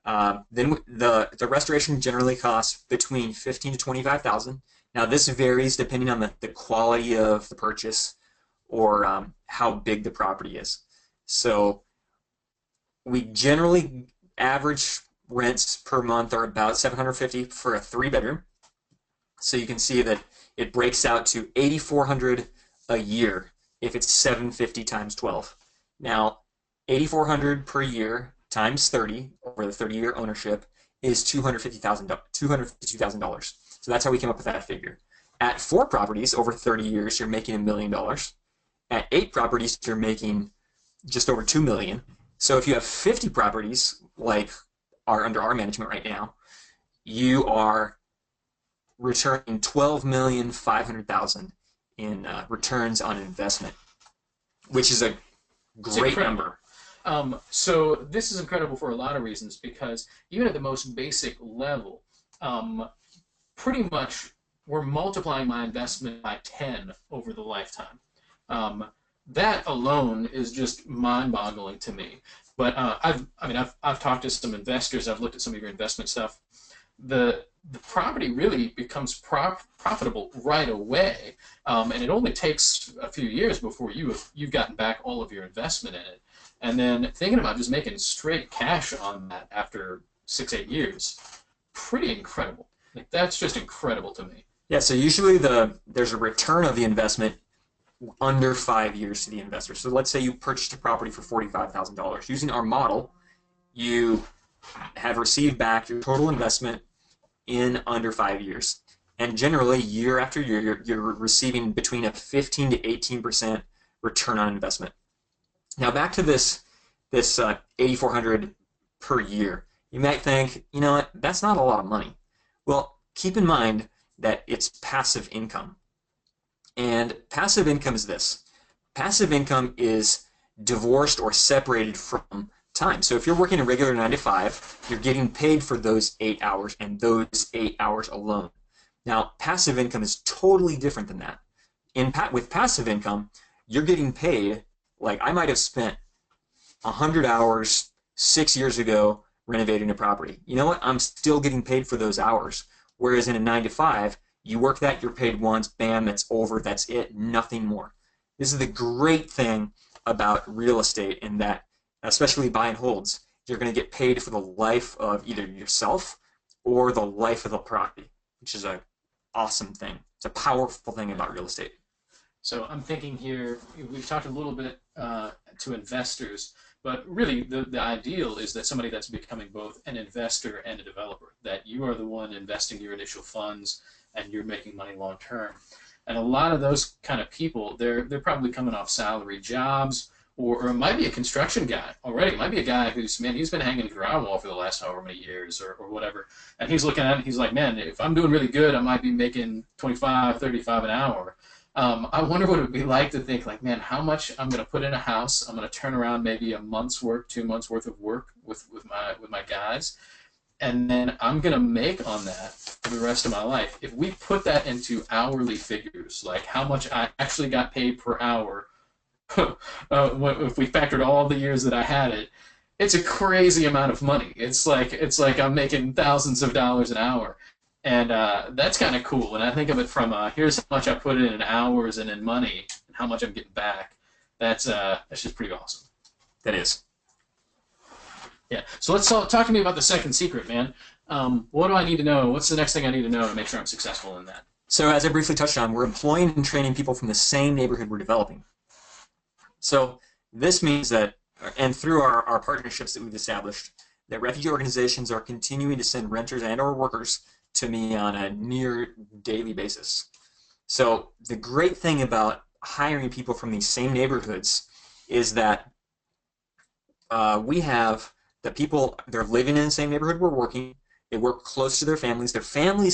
[SPEAKER 2] Then the restoration generally costs between $15,000 to $25,000. Now this varies depending on the quality of the purchase or how big the property is. So we generally average rents per month are about $750 for a 3-bedroom. So you can see that it breaks out to $8,400 a year if it's $750 times 12. Now, $8,400 per year times 30 over the 30-year ownership is $252,000. So that's how we came up with that figure. At 4 properties over 30 years, you're making $1 million. At 8 properties, you're making just over $2 million. So if you have 50 properties, like are under our management right now, you are returning $12,500,000 in returns on investment, which is a great number.
[SPEAKER 1] So this is incredible for a lot of reasons, because even at the most basic level, pretty much we're multiplying my investment by 10 over the lifetime. That alone is just mind-boggling to me. But I've talked to some investors. I've looked at some of your investment stuff. The property really becomes profitable right away, and it only takes a few years before you've gotten back all of your investment in it. And then thinking about just making straight cash on that after 6-8 years, pretty incredible. Like, that's just incredible to me.
[SPEAKER 2] Yeah, so usually there's a return of the investment under 5 years to the investor. So let's say you purchased a property for $45,000. Using our model, you have received back your total investment in under 5 years. And generally, year after year, you're receiving between a 15 to 18% return on investment. Now back to this $8,400 per year. You might think, you know what, that's not a lot of money. Well, keep in mind that it's passive income. And passive income is this. Passive income is divorced or separated from time. So if you're working a regular 9 to 5, you're getting paid for those 8 hours and those 8 hours alone. Now, passive income is totally different than that. With passive income, you're getting paid, like I might have spent 100 hours 6 years ago renovating a property. You know what? I'm still getting paid for those hours. Whereas in a 9 to 5, you work that, you're paid once, bam, that's over, that's it, nothing more. This is the great thing about real estate, in that, especially buy and holds, you're going to get paid for the life of either yourself or the life of the property, which is an awesome thing. It's a powerful thing about real estate.
[SPEAKER 1] So I'm thinking here, we've talked a little bit to investors, but really the ideal is that somebody that's becoming both an investor and a developer, that you are the one investing your initial funds and you're making money long term. And a lot of those kind of people, they're probably coming off salary jobs, or it might be a construction guy already. It might be a guy who's, man, he's been hanging drywall for the last however many years or whatever. And he's looking at it, he's like, man, if I'm doing really good, I might be making 25, 35 an hour. I wonder what it would be like to think, like, man, how much I'm going to put in a house. I'm going to turn around maybe a month's work, 2 months worth of work with my guys, and then I'm going to make on that for the rest of my life. If we put that into hourly figures, like how much I actually got paid per hour, if we factored all the years that I had it, it's a crazy amount of money. It's like I'm making thousands of dollars an hour. And that's kind of cool. And I think of it from here's how much I put in hours and in money, and how much I'm getting back. That's just pretty awesome.
[SPEAKER 2] That is.
[SPEAKER 1] Yeah. So let's talk to me about the second secret, man. What do I need to know? What's the next thing I need to know to make sure I'm successful in that?
[SPEAKER 2] So as I briefly touched on, we're employing and training people from the same neighborhood we're developing. So this means that, and through our partnerships that we've established, that refugee organizations are continuing to send renters and or workers to me on a near daily basis. So the great thing about hiring people from these same neighborhoods is that we have the people, they're living in the same neighborhood we're working, they work close to their families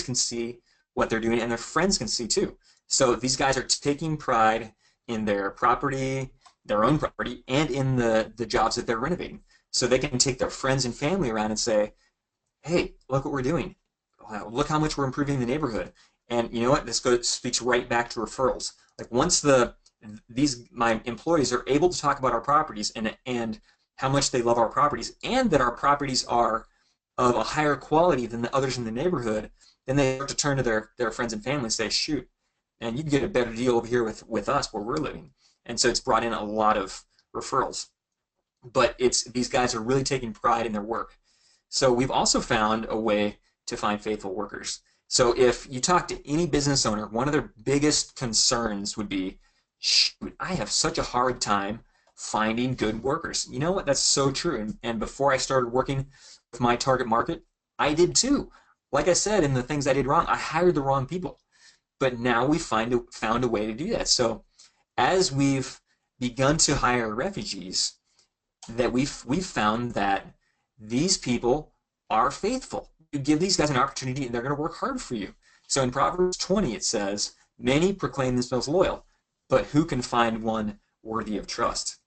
[SPEAKER 2] can see what they're doing, and their friends can see too. So these guys are taking pride in their property, their own property, and in the jobs that they're renovating. So they can take their friends and family around and say, hey, look what we're doing. Look how much we're improving the neighborhood. And you know what? This speaks right back to referrals. Like once my employees are able to talk about our properties and how much they love our properties, and that our properties are of a higher quality than the others in the neighborhood, then they start to turn to their friends and family and say, shoot, and you can get a better deal over here with us where we're living. And so it's brought in a lot of referrals. But these guys are really taking pride in their work. So we've also found a way to find faithful workers. So if you talk to any business owner, one of their biggest concerns would be, shoot, I have such a hard time finding good workers. You know what? That's so true. And before I started working with my target market, I did too. Like I said, in the things I did wrong, I hired the wrong people. But now we found a way to do that. So as we've begun to hire refugees, that we've found that these people are faithful. You give these guys an opportunity and they're going to work hard for you. So in Proverbs 20 it says, many proclaim themselves loyal, but who can find one worthy of trust?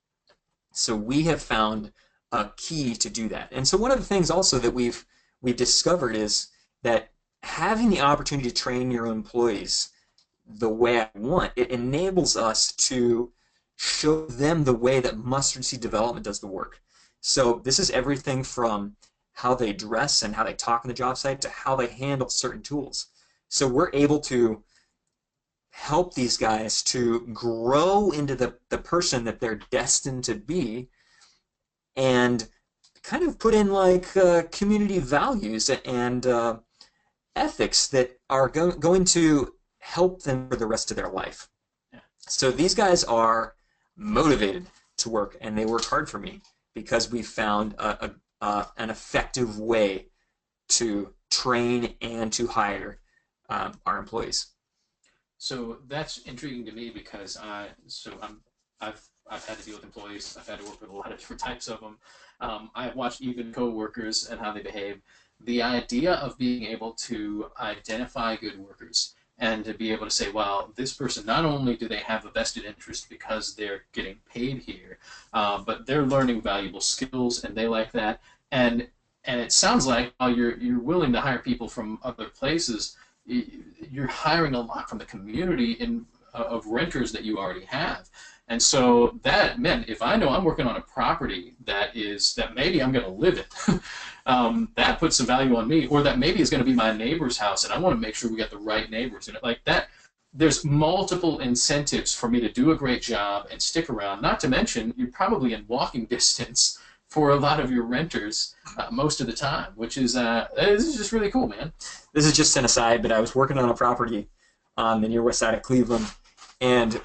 [SPEAKER 2] So we have found a key to do that. And so one of the things also that we've discovered is that having the opportunity to train your employees the way I want, it enables us to show them the way that Mustardseed Development does the work. So this is everything from how they dress and how they talk on the job site to how they handle certain tools. So we're able to help these guys to grow into the person that they're destined to be, and kind of put in like community values and ethics that are going to help them for the rest of their life.
[SPEAKER 1] Yeah.
[SPEAKER 2] So these guys are motivated to work, and they work hard for me because we found an effective way to train and to hire our employees.
[SPEAKER 1] So that's intriguing to me because I've had to deal with employees. I've had to work with a lot of different types of them. I've watched even coworkers and how they behave. The idea of being able to identify good workers and to be able to say, well, this person, not only do they have a vested interest because they're getting paid here, but they're learning valuable skills and they like that. And it sounds like while you're willing to hire people from other places, you're hiring a lot from the community of renters that you already have. And so that meant if I know I'm working on a property that maybe I'm going to live in, that puts some value on me, or that maybe is going to be my neighbor's house, and I want to make sure we got the right neighbors in it. Like that, there's multiple incentives for me to do a great job and stick around. Not to mention, you're probably in walking distance for a lot of your renters most of the time, which is this is just really cool, man.
[SPEAKER 2] This is just an aside, but I was working on a property on the near west side of Cleveland, and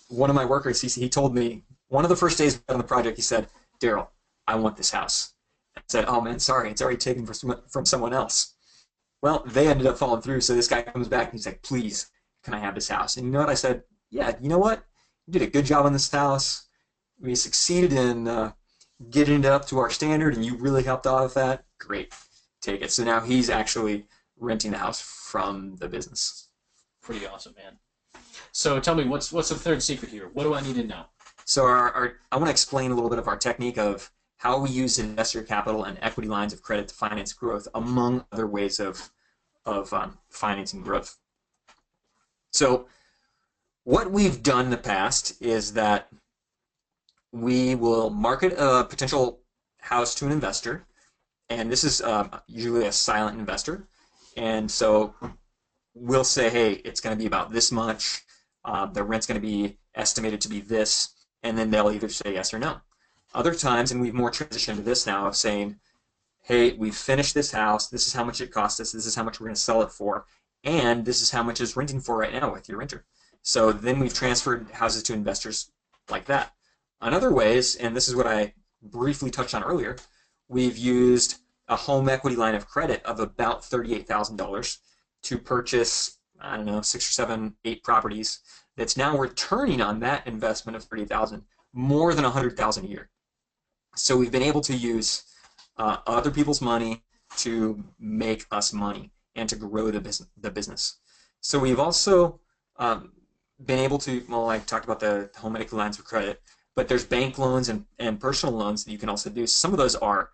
[SPEAKER 2] one of my workers, he told me, one of the first days on the project, he said, "Daryl, I want this house." I said, "Oh man, sorry, it's already taken from someone else." Well, they ended up following through, so this guy comes back and he's like, "Please, can I have this house?" And you know what? I said, "Yeah, you know what? You did a good job on this house. We succeeded in getting it up to our standard, and you really helped out with that. Great, take it." So now he's actually renting the house from the business.
[SPEAKER 1] Pretty awesome, man. So tell me, what's the third secret here? What do I need to know?
[SPEAKER 2] So I want to explain a little bit of our technique of how we use investor capital and equity lines of credit to finance growth, among other ways of financing growth. So what we've done in the past is that we will market a potential house to an investor, and this is usually a silent investor, and so we'll say, hey, it's going to be about this much, the rent's going to be estimated to be this, and then they'll either say yes or no. Other times, and we've more transitioned to this now, of saying, hey, we've finished this house, this is how much it cost us, this is how much we're going to sell it for, and this is how much it's renting for right now with your renter. So then we've transferred houses to investors like that. On other ways, and this is what I briefly touched on earlier, we've used a home equity line of credit of about $38,000 to purchase, I don't know, 6 or 7, 8 properties that's now returning on that investment of $30,000 more than $100,000 a year. So we've been able to use other people's money to make us money and to grow the business. So we've also been able to, well, I talked about the home equity lines of credit, but there's bank loans and personal loans that you can also do. Some of those are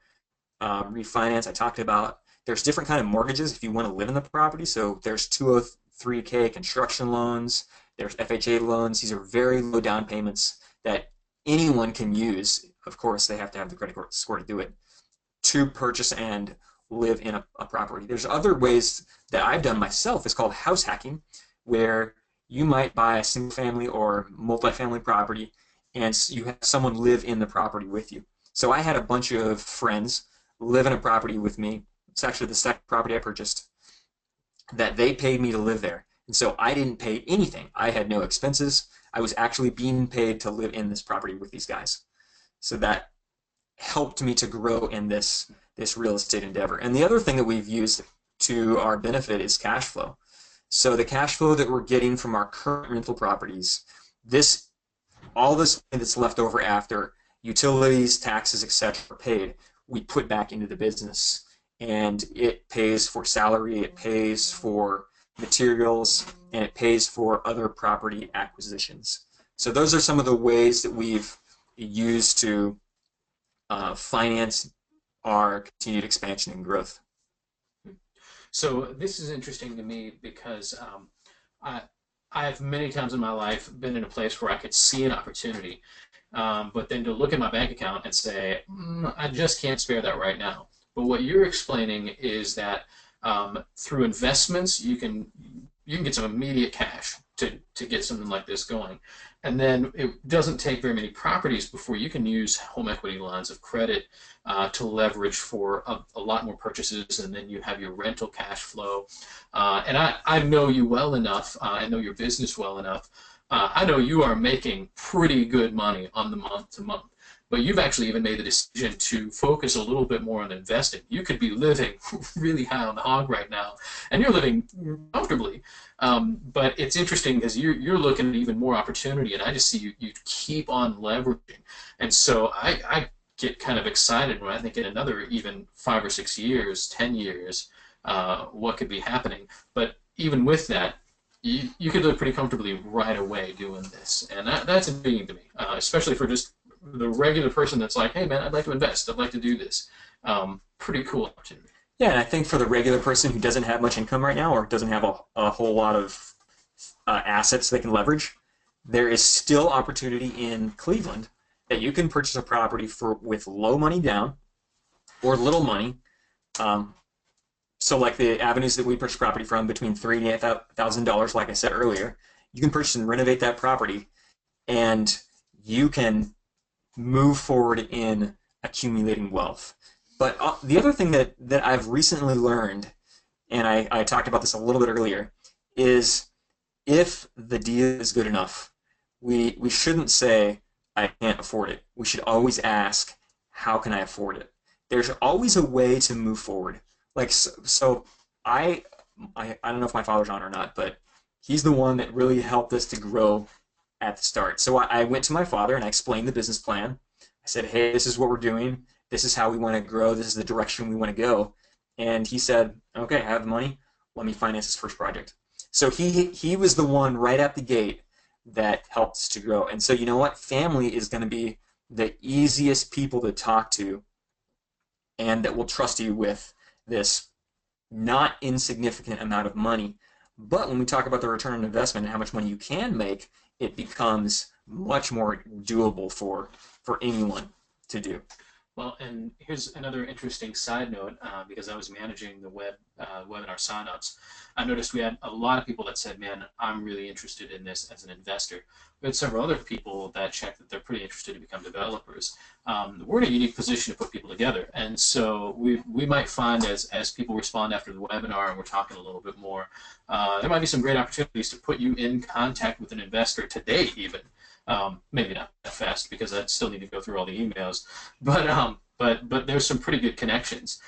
[SPEAKER 2] refinance, I talked about. There's different kind of mortgages if you want to live in the property. So there's 203K construction loans, there's FHA loans. These are very low down payments that anyone can use. Of course, they have to have the credit score to do it, to purchase and live in a property. There's other ways that I've done myself. It's called house hacking, where you might buy a single family or multifamily property and you have someone live in the property with you. So I had a bunch of friends live in a property with me. It's actually the second property I purchased that they paid me to live there. And so I didn't pay anything. I had no expenses. I was actually being paid to live in this property with these guys. So that helped me to grow in this real estate endeavor. And the other thing that we've used to our benefit is cash flow. So the cash flow that we're getting from our current rental properties, all this money that's left over after utilities, taxes, etc. are paid, we put back into the business. And it pays for salary, it pays for materials, and it pays for other property acquisitions. So those are some of the ways that we've used to finance our continued expansion and growth.
[SPEAKER 1] So this is interesting to me because I've many times in my life been in a place where I could see an opportunity, but then to look at my bank account and say, I just can't spare that right now. But what you're explaining is that through investments, you can get some immediate cash to get something like this going. And then it doesn't take very many properties before you can use home equity lines of credit to leverage for a lot more purchases, and then you have your rental cash flow. And I know you well enough, I know your business well enough. I know you are making pretty good money on the month to month. But you've actually even made the decision to focus a little bit more on investing. You could be living really high on the hog right now, and you're living comfortably. But it's interesting because you're looking at even more opportunity, and I just see you keep on leveraging. And so I get kind of excited when I think in another even 5 or 6 years, 10 years, what could be happening. But even with that, you could live pretty comfortably right away doing this, and that's intriguing to me, especially for just the regular person that's like, hey man, I'd like to invest, I'd like to do this. Pretty cool opportunity.
[SPEAKER 2] Yeah, and I think for the regular person who doesn't have much income right now or doesn't have a whole lot of assets they can leverage, there is still opportunity in Cleveland that you can purchase a property for with low money down or little money. Um, so, like the avenues that we purchase property from, between $3,000 and $8,000, like I said earlier, you can purchase and renovate that property, and you can move forward in accumulating wealth. But the other thing that I've recently learned, and I talked about this a little bit earlier, is if the deal is good enough, we shouldn't say, I can't afford it. We should always ask, how can I afford it? There's always a way to move forward. Like, so I don't know if my father's on or not, but he's the one that really helped us to grow at the start. So I went to my father and I explained the business plan. I said, hey, this is what we're doing. This is how we want to grow. This is the direction we want to go. And he said, okay, I have the money. Let me finance this first project. So he was the one right at the gate that helped us to grow. And so you know what? Family is going to be the easiest people to talk to and that will trust you with this not insignificant amount of money. But when we talk about the return on investment and how much money you can make, it becomes much more doable for anyone to do.
[SPEAKER 1] Well, and here's another interesting side note, because I was managing the webinar signups. I noticed we had a lot of people that said, man, I'm really interested in this as an investor. We had several other people that checked that they're pretty interested to become developers. We're in a unique position to put people together, and so we might find as people respond after the webinar and we're talking a little bit more, there might be some great opportunities to put you in contact with an investor today even. Maybe not that fast because I still need to go through all the emails, but there's some pretty good connections.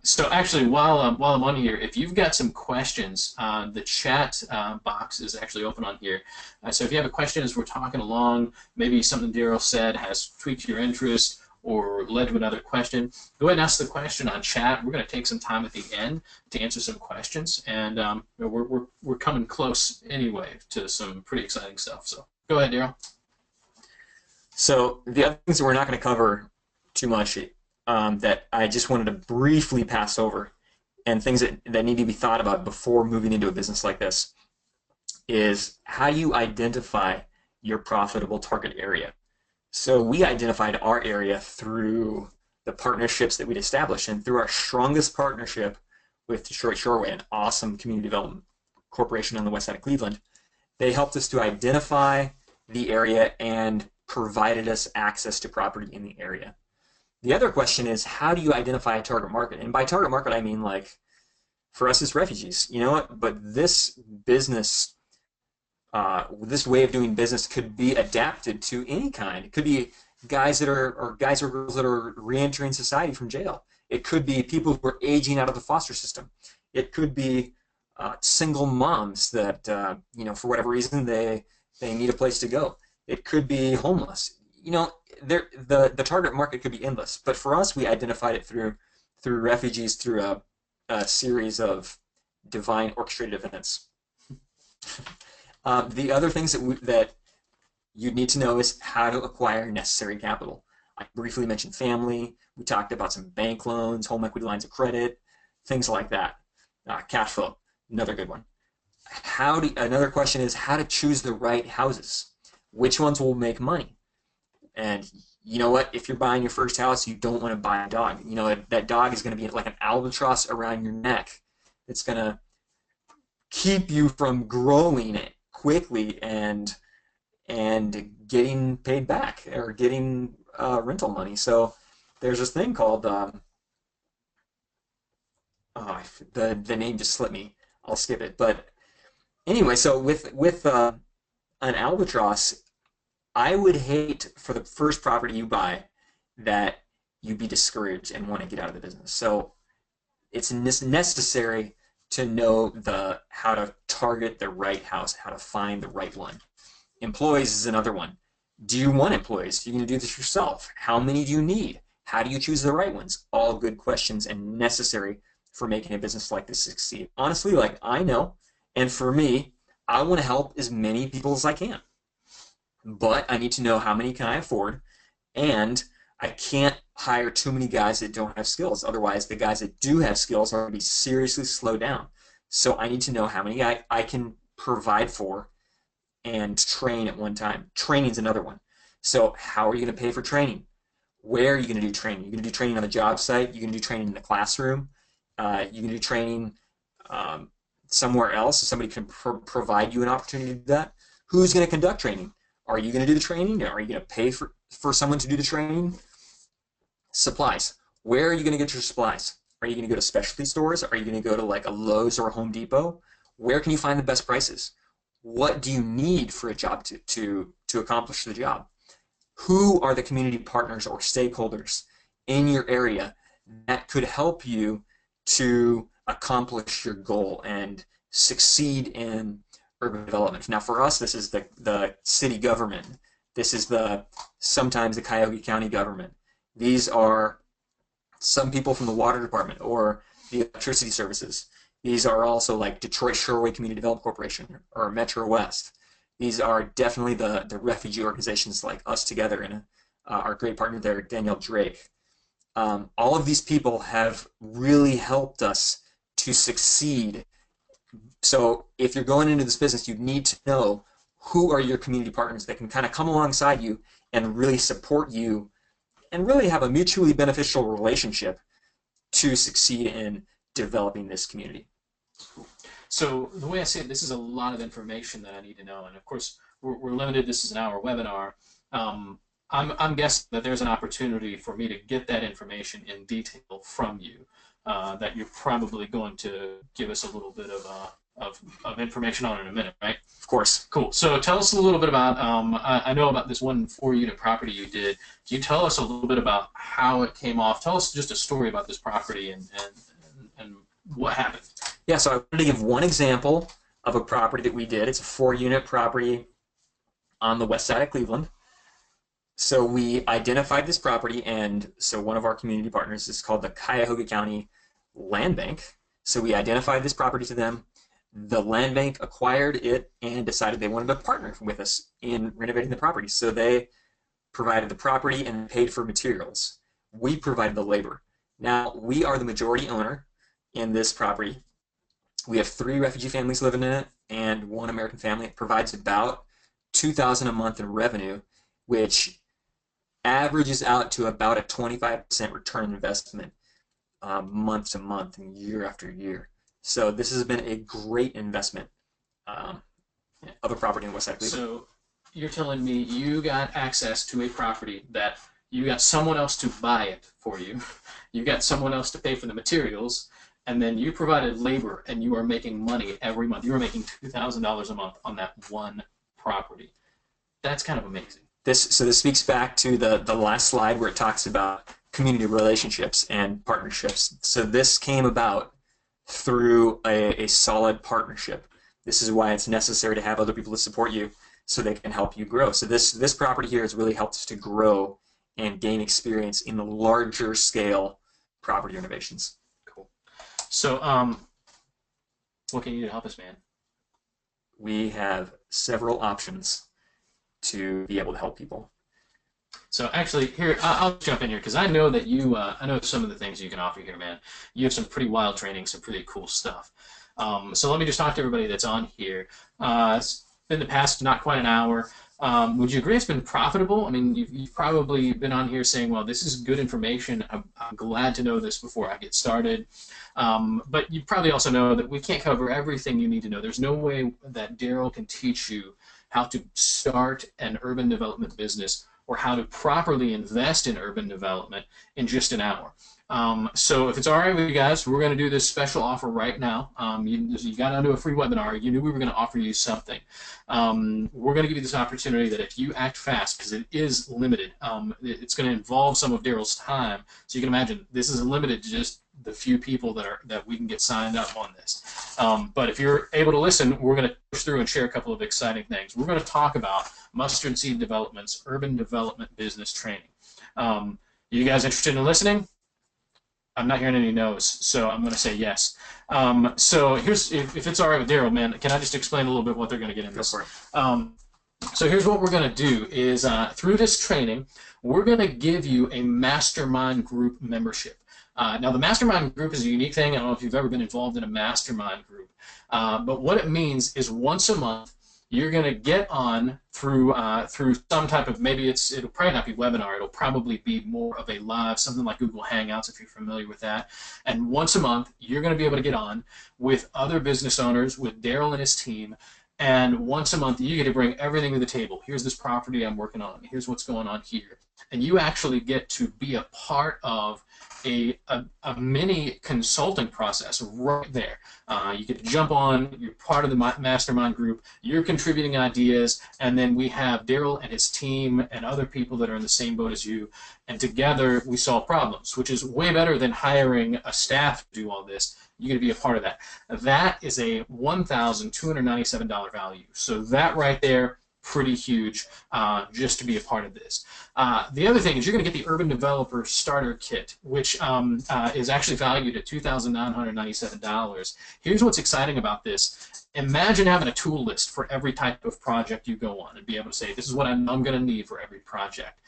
[SPEAKER 1] So actually, while I'm on here, if you've got some questions, the chat box is actually open on here. So if you have a question as we're talking along, maybe something Daryl said has tweaked your interest or led to another question, go ahead and ask the question on chat. We're going to take some time at the end to answer some questions, and we're coming close anyway to some pretty exciting stuff. So. Go ahead, Daryl.
[SPEAKER 2] So the other things that we're not going to cover too much that I just wanted to briefly pass over, and things that need to be thought about before moving into a business like this, is how you identify your profitable target area. So we identified our area through the partnerships that we'd established, and through our strongest partnership with Detroit Shoreway, an awesome community development corporation on the west side of Cleveland. They helped us to identify the area and provided us access to property in the area. The other question is, how do you identify a target market? And by target market, I mean, like, for us, it's refugees. You know what? But this business, this way of doing business could be adapted to any kind. It could be guys or girls that are reentering society from jail. It could be people who are aging out of the foster system. It could be single moms that for whatever reason they need a place to go. It could be homeless. The target market could be endless. But for us, we identified it through refugees, through a series of divine orchestrated events. The other things that you need to know is how to acquire necessary capital. I briefly mentioned family. We talked about some bank loans, home equity lines of credit, things like that. Cash flow. Another good one. Another question is how to choose the right houses. Which ones will make money? And you know what? If you're buying your first house, you don't want to buy a dog. That dog is going to be like an albatross around your neck. It's going to keep you from growing quickly and getting paid back or getting rental money. So there's this thing called the name just slipped me. I'll skip it. But anyway, so with an albatross, I would hate for the first property you buy that you be discouraged and want to get out of the business. So it's necessary to know how to target the right house, how to find the right one. Employees is another one. Do you want employees? Are you going to do this yourself? How many do you need? How do you choose the right ones? All good questions and necessary for making a business like this succeed. Honestly, like I know, and for me, I want to help as many people as I can, but I need to know how many can I afford, and I can't hire too many guys that don't have skills. Otherwise, the guys that do have skills are going to be seriously slowed down. So I need to know how many I can provide for and train at one time. Training is another one. So how are you going to pay for training? Where are you going to do training? You're going to do training on the job site. You're going to do training in the classroom. You're going to do training somewhere else so somebody can provide you an opportunity to do that. Who's going to conduct training? Are you going to do the training? Are you going to pay for someone to do the training? Supplies. Where are you going to get your supplies? Are you going to go to specialty stores? Are you going to go to like a Lowe's or a Home Depot? Where can you find the best prices? What do you need for a job to accomplish the job? Who are the community partners or stakeholders in your area that could help you to accomplish your goal and succeed in urban development? Now for us, this is the city government. This is sometimes the Cuyahoga County government. These are some people from the water department or the electricity services. These are also like Detroit Shoreway Community Development Corporation or Metro West. These are definitely the refugee organizations like Us Together and our great partner there, Danielle Drake. All of these people have really helped us to succeed. So if you're going into this business, you need to know who are your community partners that can kind of come alongside you and really support you and really have a mutually beneficial relationship to succeed in developing this community.
[SPEAKER 1] So the way I see it, this is a lot of information that I need to know, and of course we're limited. This is an hour webinar. I'm guessing that there's an opportunity for me to get that information in detail from you. That you're probably going to give us a little bit of information on in a minute, right?
[SPEAKER 2] Of course.
[SPEAKER 1] Cool. So tell us a little bit about, I know about this one 4-unit property you did. Can you tell us a little bit about how it came off? Tell us just a story about this property and what happened.
[SPEAKER 2] Yeah, so I wanted to give one example of a property that we did. It's a 4-unit property on the west side of Cleveland. So we identified this property, and so one of our community partners is called the Cuyahoga County Land Bank. So we identified this property to them. The land bank acquired it and decided they wanted to partner with us in renovating the property. So they provided the property and paid for materials. We provided the labor. Now, we are the majority owner in this property. We have 3 refugee families living in it and 1 American family. It provides about $2,000 a month in revenue, which averages out to about a 25% return on investment month to month and year after year. So this has been a great investment of a property in West Side Cleveland.
[SPEAKER 1] So you're telling me you got access to a property that you got someone else to buy it for you, you got someone else to pay for the materials, and then you provided labor, and you are making money every month. You are making $2,000 a month on that one property. That's kind of amazing.
[SPEAKER 2] So this speaks back to the last slide where it talks about community relationships and partnerships. So this came about through a solid partnership. This is why it's necessary to have other people to support you so they can help you grow. So this property here has really helped us to grow and gain experience in the larger scale property renovations.
[SPEAKER 1] Cool. So what can you do to help us, man?
[SPEAKER 2] We have several options to be able to help people.
[SPEAKER 1] So actually, here, I'll jump in here because I know that you, I know some of the things you can offer here, man. You have some pretty wild training, some pretty cool stuff. So let me just talk to everybody that's on here. It's been the past not quite an hour. Would you agree it's been profitable? I mean, you've probably been on here saying, well, this is good information. I'm glad to know this before I get started. But you probably also know that we can't cover everything you need to know. There's no way that Daryl can teach you how to start an urban development business or how to properly invest in urban development in just an hour. So if it's all right with you guys, we're going to do this special offer right now. You got onto a free webinar. You knew we were going to offer you something. We're going to give you this opportunity that if you act fast, because it is limited, it's going to involve some of Daryl's time. So you can imagine this is limited to just the few people that we can get signed up on this. But if you're able to listen, we're going to push through and share a couple of exciting things. We're going to talk about Mustardseed Development's urban development business training. You guys interested in listening? I'm not hearing any no's, so I'm going to say yes. So here's, if it's all right with Daryl, man, can I just explain a little bit what they're going to get in this?
[SPEAKER 2] Go for it.
[SPEAKER 1] So here's what we're going to do is through this training, we're going to give you a mastermind group membership. Now, the mastermind group is a unique thing. I don't know if you've ever been involved in a mastermind group, but what it means is once a month, you're going to get on through some type of, maybe it'll probably not be webinar, it'll probably be more of a live, something like Google Hangouts if you're familiar with that. And once a month, you're going to be able to get on with other business owners, with Daryl and his team, and once a month, you get to bring everything to the table. Here's this property I'm working on. Here's what's going on here. And you actually get to be a part of a mini consulting process right there. You get to jump on. You're part of the mastermind group. You're contributing ideas. And then we have Daryl and his team and other people that are in the same boat as you. And together, we solve problems, which is way better than hiring a staff to do all this. You're going to be a part of that. That is a $1,297 value. So that right there, pretty huge, just to be a part of this. The other thing is you're going to get the Urban Developer Starter Kit, which is actually valued at $2,997. Here's what's exciting about this. Imagine having a tool list for every type of project you go on and be able to say, this is what I'm going to need for every project.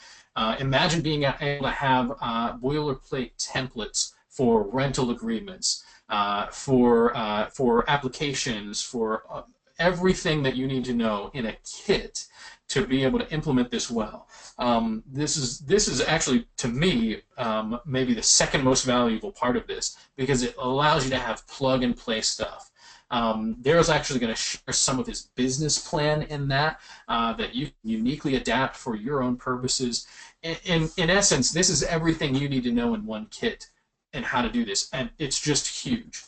[SPEAKER 1] Imagine being able to have boilerplate templates for rental agreements, for applications, for everything that you need to know in a kit to be able to implement this well. This is actually, to me, maybe the second most valuable part of this, because it allows you to have plug-and-play stuff. Daryl's actually going to share some of his business plan in that you can uniquely adapt for your own purposes. In essence, this is everything you need to know in one kit and how to do this, and it's just huge.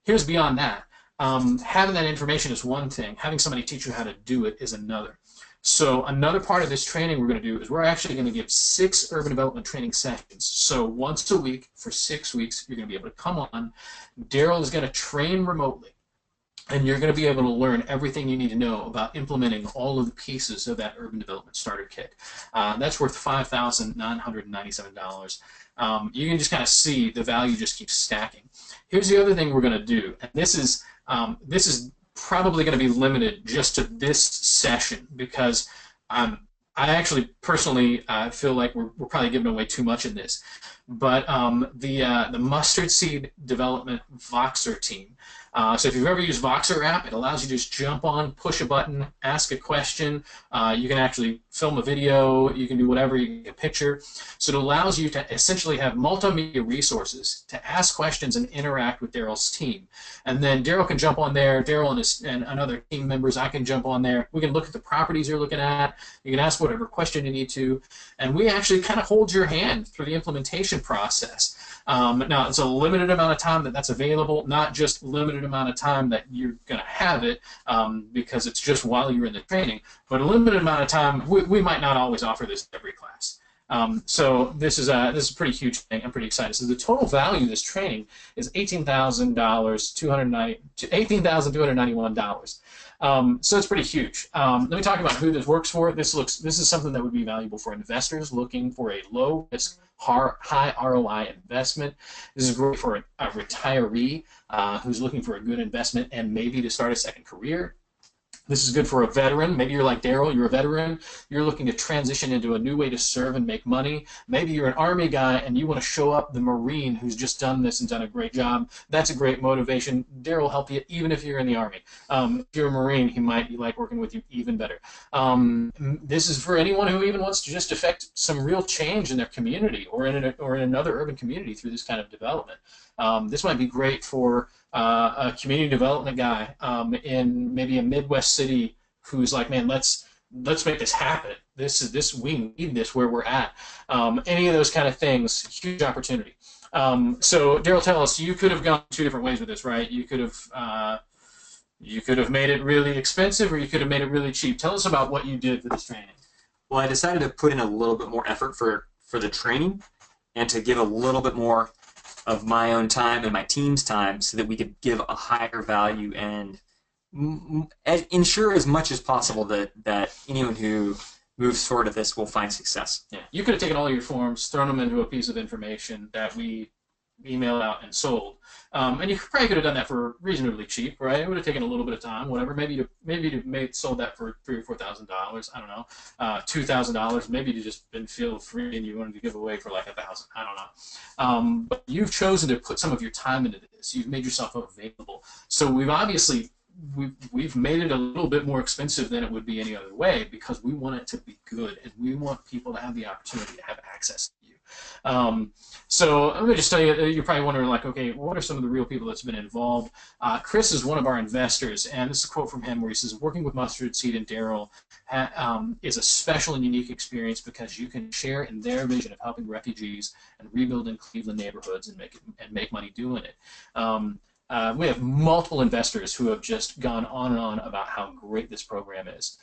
[SPEAKER 1] Here's beyond that. Having that information is one thing. Having somebody teach you how to do it is another. So another part of this training we're going to do is we're actually going to give 6 urban development training sessions. So once a week for 6 weeks, you're going to be able to come on. Daryl is going to train remotely, and you're going to be able to learn everything you need to know about implementing all of the pieces of that urban development starter kit. That's worth $5,997. You can just kind of see the value just keeps stacking. Here's the other thing we're going to do, and this is probably going to be limited just to this session, because I actually personally feel like we're probably giving away too much in this. But the Mustardseed development Voxer team. So if you've ever used Voxer app, it allows you to just jump on, push a button, ask a question. You can actually film a video. You can do whatever. You can get a picture. So it allows you to essentially have multimedia resources to ask questions and interact with Daryl's team. And then Daryl can jump on there. Daryl and other team members, I can jump on there. We can look at the properties you're looking at. You can ask whatever question you need to. And we actually kind of hold your hand through the implementation process. Now, it's a limited amount of time that's available, not just limited amount of time that you're going to have it, because it's just while you're in the training, but a limited amount of time. We might not always offer this to every class. So this is a pretty huge thing. I'm pretty excited. So the total value of this training is $18,291. So it's pretty huge. Let me talk about who this works for. This is something that would be valuable for investors looking for a low risk, high ROI investment. This is great for a retiree who's looking for a good investment and maybe to start a second career. This is good for a veteran. Maybe you're like Daryl, you're a veteran. You're looking to transition into a new way to serve and make money. Maybe you're an Army guy and you want to show up the Marine who's just done this and done a great job. That's a great motivation. Daryl will help you even if you're in the Army. If you're a Marine, he might like working with you even better. This is for anyone who even wants to just affect some real change in their community or in another urban community through this kind of development. This might be great for a community development guy in maybe a Midwest city who's like, man, let's make this happen. We need this where we're at. Any of those kind of things, huge opportunity. So Daryl, tell us, you could have gone 2 different ways with this, right? You could have made it really expensive, or you could have made it really cheap. Tell us about what you did for this training.
[SPEAKER 2] Well, I decided to put in a little bit more effort for the training and to give a little bit more of my own time and my team's time so that we could give a higher value and ensure as much as possible that anyone who moves forward with this will find success.
[SPEAKER 1] Yeah, you could have taken all your forms, thrown them into a piece of information that we emailed out and sold. And you probably could have done that for reasonably cheap, right? It would have taken a little bit of time, whatever. Maybe you made sold that for $3,000 or $4,000. I don't know, $2,000. Maybe you just been feel free and you wanted to give away for like 1,000. I don't know. But you've chosen to put some of your time into this. You've made yourself available. So we've made it a little bit more expensive than it would be any other way because we want it to be good and we want people to have the opportunity to have access to you. So let me just tell you, you're probably wondering, like, okay, what are some of the real people that's been involved? Chris is one of our investors, and this is a quote from him where he says, working with Mustardseed and Daryl is a special and unique experience because you can share in their vision of helping refugees and rebuilding Cleveland neighborhoods and make money doing it. We have multiple investors who have just gone on and on about how great this program is.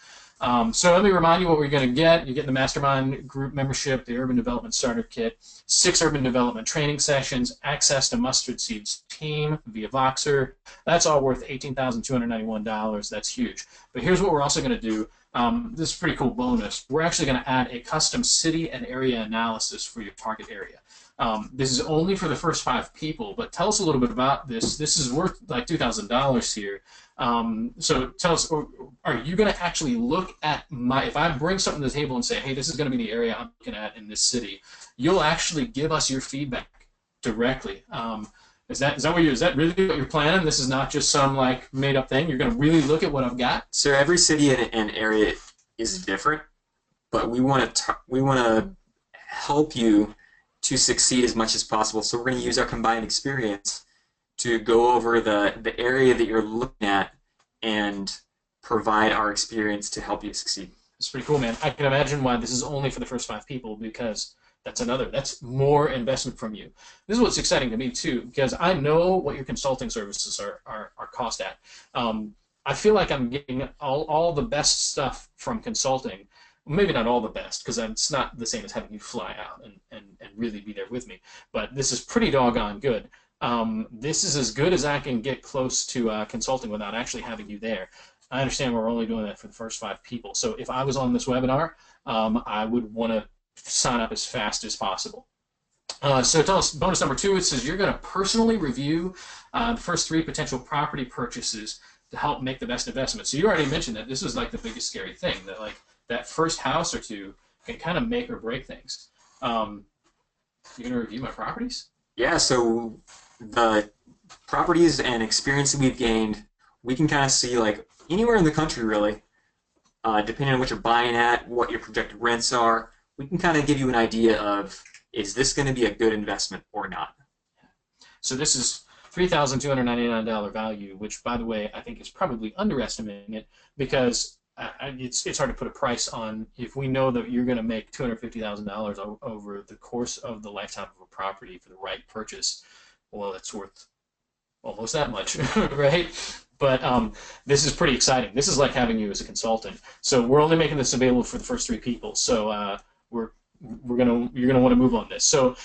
[SPEAKER 1] So let me remind you what we're going to get. You get the Mastermind Group membership, the Urban Development Starter Kit, 6 Urban Development training sessions, access to Mustardseed's team via Voxer. That's all worth $18,291. That's huge. But here's what we're also going to do. This is a pretty cool bonus. We're actually going to add a custom city and area analysis for your target area. This is only for the first 5 people, but tell us a little bit about this. This is worth like $2,000 here. So tell us, are you going to actually look at if I bring something to the table and say, hey, this is going to be the area I'm looking at in this city, you'll actually give us your feedback directly. Is that really what you're planning? This is not just some like made up thing. You're going to really look at what I've got?
[SPEAKER 2] So every city and area is different, but we want to help you to succeed as much as possible. So we're going to use our combined experience to go over the area that you're looking at and provide our experience to help you succeed.
[SPEAKER 1] It's pretty cool, man. I can imagine why this is only for the first 5 people, because that's more investment from you. This is what's exciting to me too, because I know what your consulting services are cost at. I feel like I'm getting all the best stuff from consulting. Maybe not all the best, because it's not the same as having you fly out and really be there with me. But this is pretty doggone good. This is as good as I can get close to consulting without actually having you there. I understand we're only doing that for the first 5 people. So if I was on this webinar, I would want to sign up as fast as possible. So tell us, bonus number 2, it says you're going to personally review the first 3 potential property purchases to help make the best investment. So you already mentioned that this was like the biggest scary thing, that like that first house or 2 can kind of make or break things. You're going to review my properties?
[SPEAKER 2] Yeah, so the properties and experience that we've gained, we can kind of see like anywhere in the country really, depending on what you're buying at, what your projected rents are, we can kind of give you an idea of, is this going to be a good investment or not?
[SPEAKER 1] So this is $3,299 value, which, by the way, I think is probably underestimating it, because it's hard to put a price on. If we know that you're going to make $250,000 over the course of the lifetime of a property for the right purchase, well, it's worth almost that much, right? But this is pretty exciting. This is like having you as a consultant. So we're only making this available for the first 3 people. So you're gonna want to move on this. So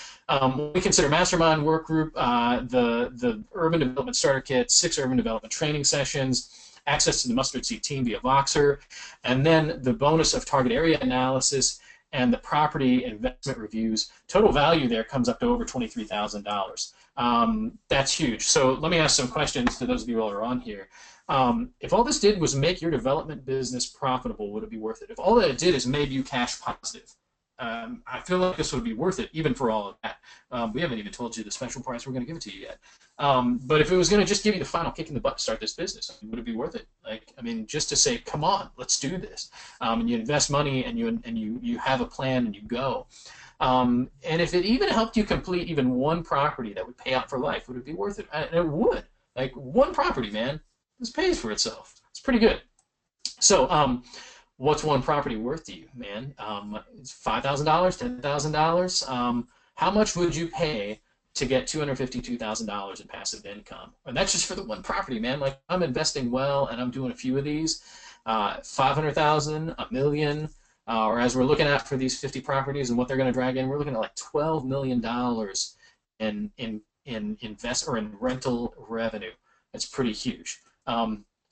[SPEAKER 1] we consider Mastermind Work Group, the Urban Development Starter Kit, 6 Urban Development training sessions, access to the Mustardseed team via Voxer, and then the bonus of target area analysis and the property investment reviews. Total value there comes up to over $23,000. That's huge. So let me ask some questions to those of you who are on here. If all this did was make your development business profitable, would it be worth it? If all that it did is made you cash positive, I feel like this would be worth it, even for all of that. We haven't even told you the special price we're going to give it to you yet. But if it was going to just give you the final kick in the butt to start this business, would it be worth it? Like, I mean, just to say, come on, let's do this. And you invest money, and you have a plan, and you go. And if it even helped you complete even 1 property that would pay out for life, would it be worth it? And it would. Like, 1 property, man, this pays for itself. It's pretty good. So, what's 1 property worth to you, man? It's $5,000, $10,000. How much would you pay to get $252,000 in passive income? And that's just for the 1 property, man. Like, I'm investing well, and I'm doing a few of these. $500,000, $1 million, or as we're looking at for these 50 properties and what they're going to drag in, we're looking at like $12 million in rental revenue. That's pretty huge.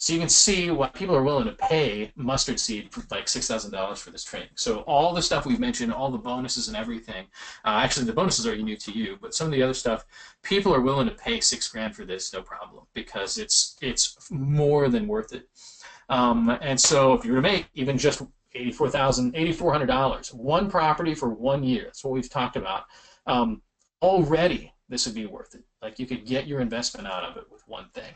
[SPEAKER 1] So you can see what people are willing to pay Mustardseed for like $6,000 for this training. So all the stuff we've mentioned, all the bonuses and everything, actually the bonuses are unique to you, but some of the other stuff, people are willing to pay $6,000 for this, no problem, because it's more than worth it. And so if you were to make even just $8,400, one property for 1 year, that's what we've talked about. Already, this would be worth it. Like you could get your investment out of it with one thing.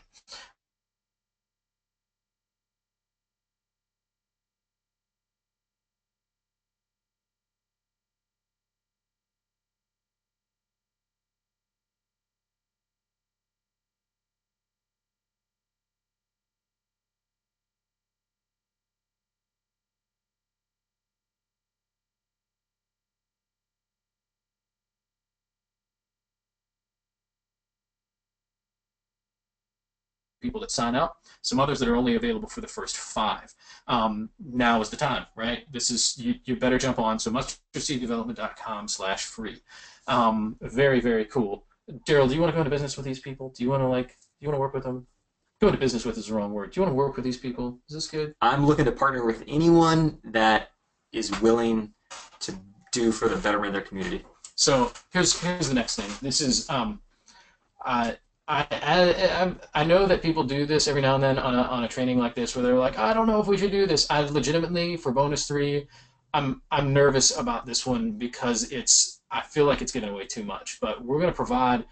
[SPEAKER 1] People that sign up, some others that are only available for the first 5. Now is the time, right? This is you better jump on. So mustardseeddevelopment.com/free. Very, very cool. Daryl, do you want to go into business with these people? Do you want to work with them? Go into business with is the wrong word. Do you want to work with these people? Is this good?
[SPEAKER 2] I'm looking to partner with anyone that is willing to do for the betterment of their community.
[SPEAKER 1] So here's the next thing. This is I know that people do this every now and then on a training like this where they're like, I don't know if we should do this. I legitimately, for bonus 3, I'm nervous about this one because I feel like it's getting away too much. But we're going to provide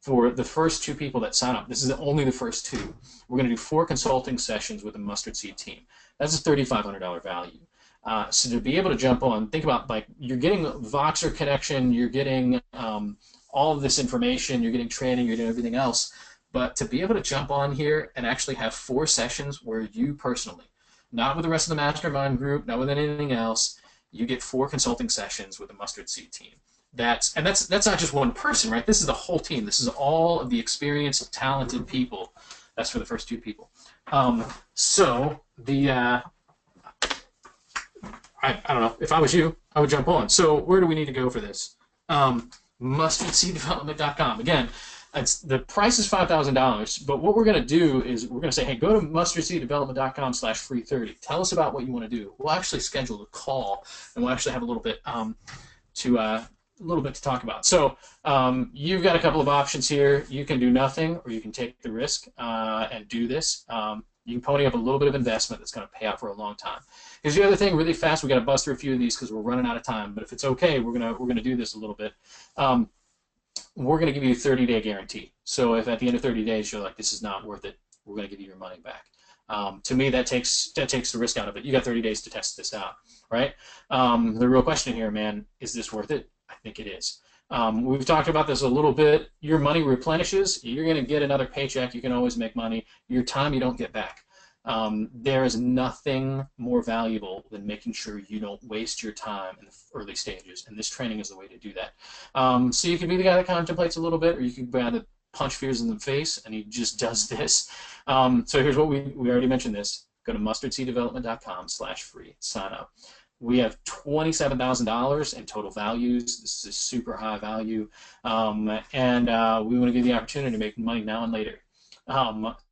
[SPEAKER 1] for the first 2 people that sign up. This is only the first 2. We're going to do 4 consulting sessions with the Mustardseed team. That's a $3,500 value. So to be able to jump on, think about like you're getting Voxer connection, you're getting all of this information, you're getting training, you're doing everything else, but to be able to jump on here and actually have 4 sessions where you personally, not with the rest of the mastermind group, not with anything else, you get 4 consulting sessions with the Mustardseed team. That's not just one person, right? This is the whole team. This is all of the experienced, talented people. That's for the first 2 people. So the I don't know. If I was you, I would jump on. So where do we need to go for this? Mustardseeddevelopment.com. Again, the price is $5,000, but what we're going to do is we're going to say, hey, go to mustardseeddevelopment.com/free30. Tell us about what you want to do. We'll actually schedule a call, and we'll actually have a little bit to talk about. So you've got a couple of options here. You can do nothing, or you can take the risk and do this. You can pony up a little bit of investment that's going to pay out for a long time. Here's the other thing, really fast. We got to bust through a few of these because we're running out of time. But if it's okay, we're gonna do this a little bit. We're gonna give you a 30-day guarantee. So if at the end of 30 days you're like, this is not worth it, we're gonna give you your money back. To me, that takes the risk out of it. You got 30 days to test this out, right? The real question here, man, is this worth it? I think it is. We've talked about this a little bit. Your money replenishes. You're going to get another paycheck. You can always make money. Your time you don't get back. There is nothing more valuable than making sure you don't waste your time in the early stages, and this training is the way to do that. So you can be the guy that contemplates a little bit, or you can be the guy that punch fears in the face, and he just does this. So here's what we already mentioned this. Go to mustardseeddevelopment.com/free. Sign up. We have $27,000 in total values. This is a super high value, and we want to give you the opportunity to make money now and later.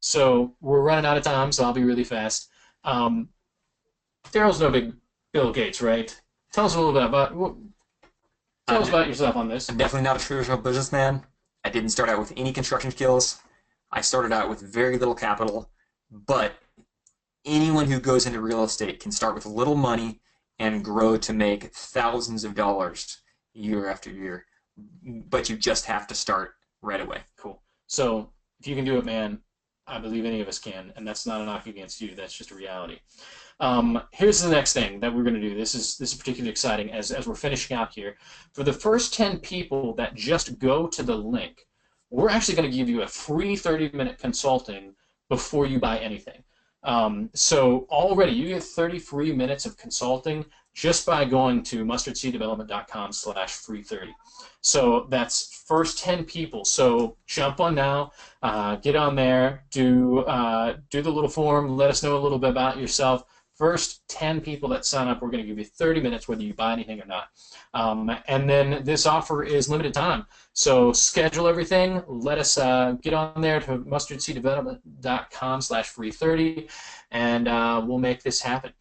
[SPEAKER 1] So we're running out of time, so I'll be really fast. Daryl's no big Bill Gates, right? Tell us a little bit about yourself on this.
[SPEAKER 2] I'm definitely not a traditional businessman. I didn't start out with any construction skills. I started out with very little capital, but anyone who goes into real estate can start with little money and grow to make thousands of dollars year after year. But you just have to start right away.
[SPEAKER 1] Cool. So if you can do it, man, I believe any of us can, and that's not a knock against you. That's just a reality. Here's the next thing that we're going to do. This is particularly exciting as we're finishing out here. For the first 10 people that just go to the link, we're actually going to give you a free 30-minute consulting before you buy anything. So already you get 30 free minutes of consulting just by going to mustardseeddevelopment.com/free30. So that's first 10 people. So jump on now, get on there, do the little form, let us know a little bit about yourself. first 10 people that sign up, we're going to give you 30 minutes whether you buy anything or not. And then this offer is limited time. So schedule everything. Let us get on there to mustardseeddevelopment.com/free30, and we'll make this happen.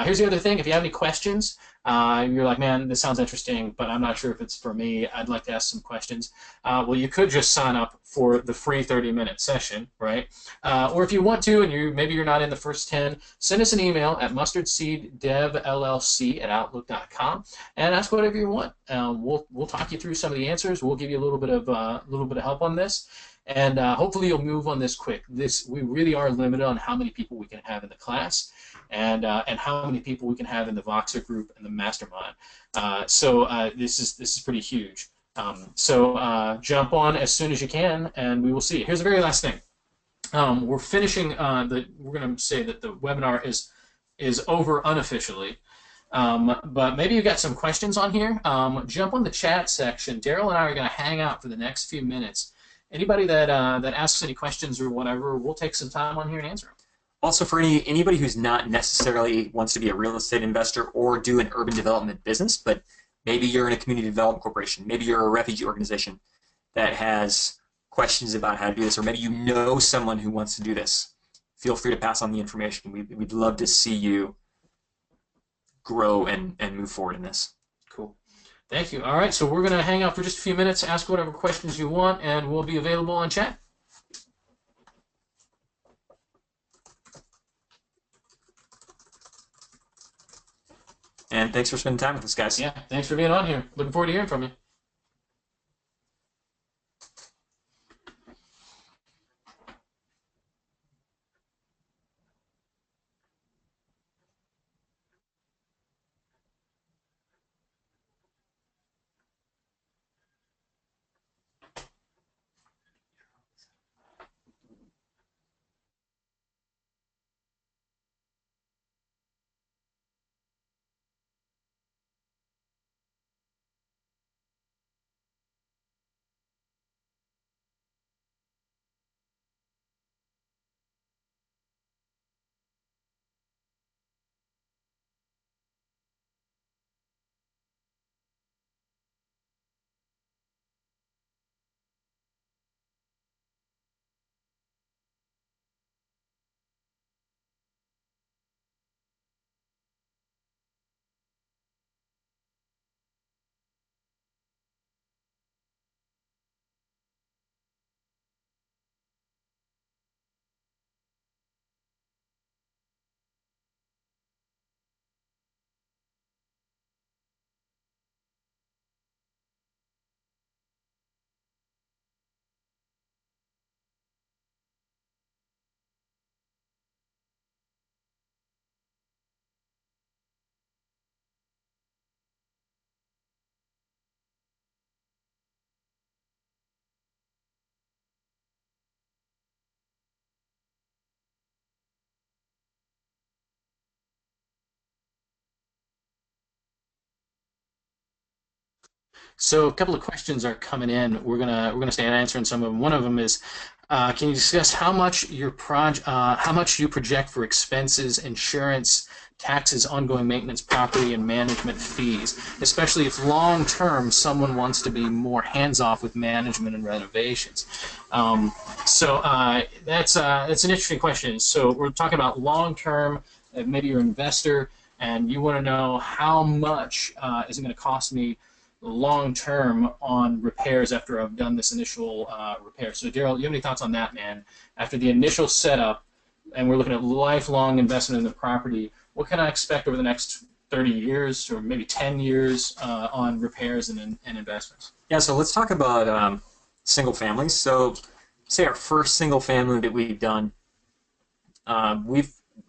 [SPEAKER 1] Here's the other thing. If you have any questions, you're like, man, this sounds interesting, but I'm not sure if it's for me. I'd like to ask some questions. Well, you could just sign up for the free 30-minute session, right? Or if you want to, and maybe you're not in the first 10, send us an email at mustardseeddevllc@outlook.com and ask whatever you want. We'll talk you through some of the answers. We'll give you a little bit of help on this, and hopefully you'll move on this quick. We really are limited on how many people we can have in the class, and how many people we can have in the Voxer group and the mastermind. So this is pretty huge. So jump on as soon as you can, and we will see. Here's the very last thing. We're finishing. We're going to say that the webinar is over unofficially, but maybe you got some questions on here. Jump on the chat section. Daryl and I are going to hang out for the next few minutes. Anybody that asks any questions or whatever, we'll take some time on here and answer them.
[SPEAKER 2] Also, for anybody who's not necessarily wants to be a real estate investor or do an urban development business, but maybe you're in a community development corporation, maybe you're a refugee organization that has questions about how to do this, or maybe you know someone who wants to do this, feel free to pass on the information. We'd love to see you grow and move forward in this.
[SPEAKER 1] Cool. Thank you. All right, so we're going to hang out for just a few minutes, ask whatever questions you want, and we'll be available on chat.
[SPEAKER 2] And thanks for spending time with us, guys.
[SPEAKER 1] Yeah, thanks for being on here. Looking forward to hearing from you. So a couple of questions are coming in. We're gonna stay answering some of them. One of them is, can you discuss how much how much you project for expenses, insurance, taxes, ongoing maintenance, property, and management fees, especially if long term someone wants to be more hands off with management and renovations. That's an interesting question. So we're talking about long term. Maybe you're an investor and you want to know how much is it going to cost me long term on repairs after I've done this initial repair. So Daryl, you have any thoughts on that, man? After the initial setup, and we're looking at lifelong investment in the property, what can I expect over the next 30 years or maybe 10 years on repairs and investments?
[SPEAKER 2] Yeah, so let's talk about single families. So say our first single family that we've done,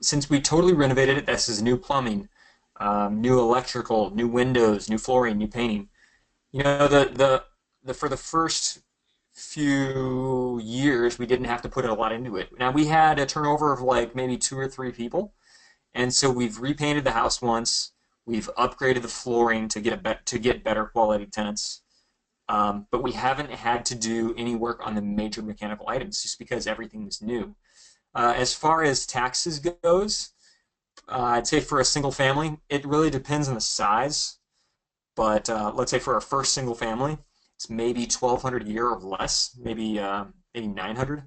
[SPEAKER 2] since we totally renovated it, this is new plumbing, new electrical, new windows, new flooring, new painting. You know, for the first few years, we didn't have to put a lot into it. Now, we had a turnover of like maybe 2 or 3 people, and so we've repainted the house once. We've upgraded the flooring to get better quality tenants, but we haven't had to do any work on the major mechanical items just because everything was new. As far as taxes goes, I'd say for a single family, it really depends on the size. But let's say for our first single family, it's maybe 1,200 a year or less, maybe 900.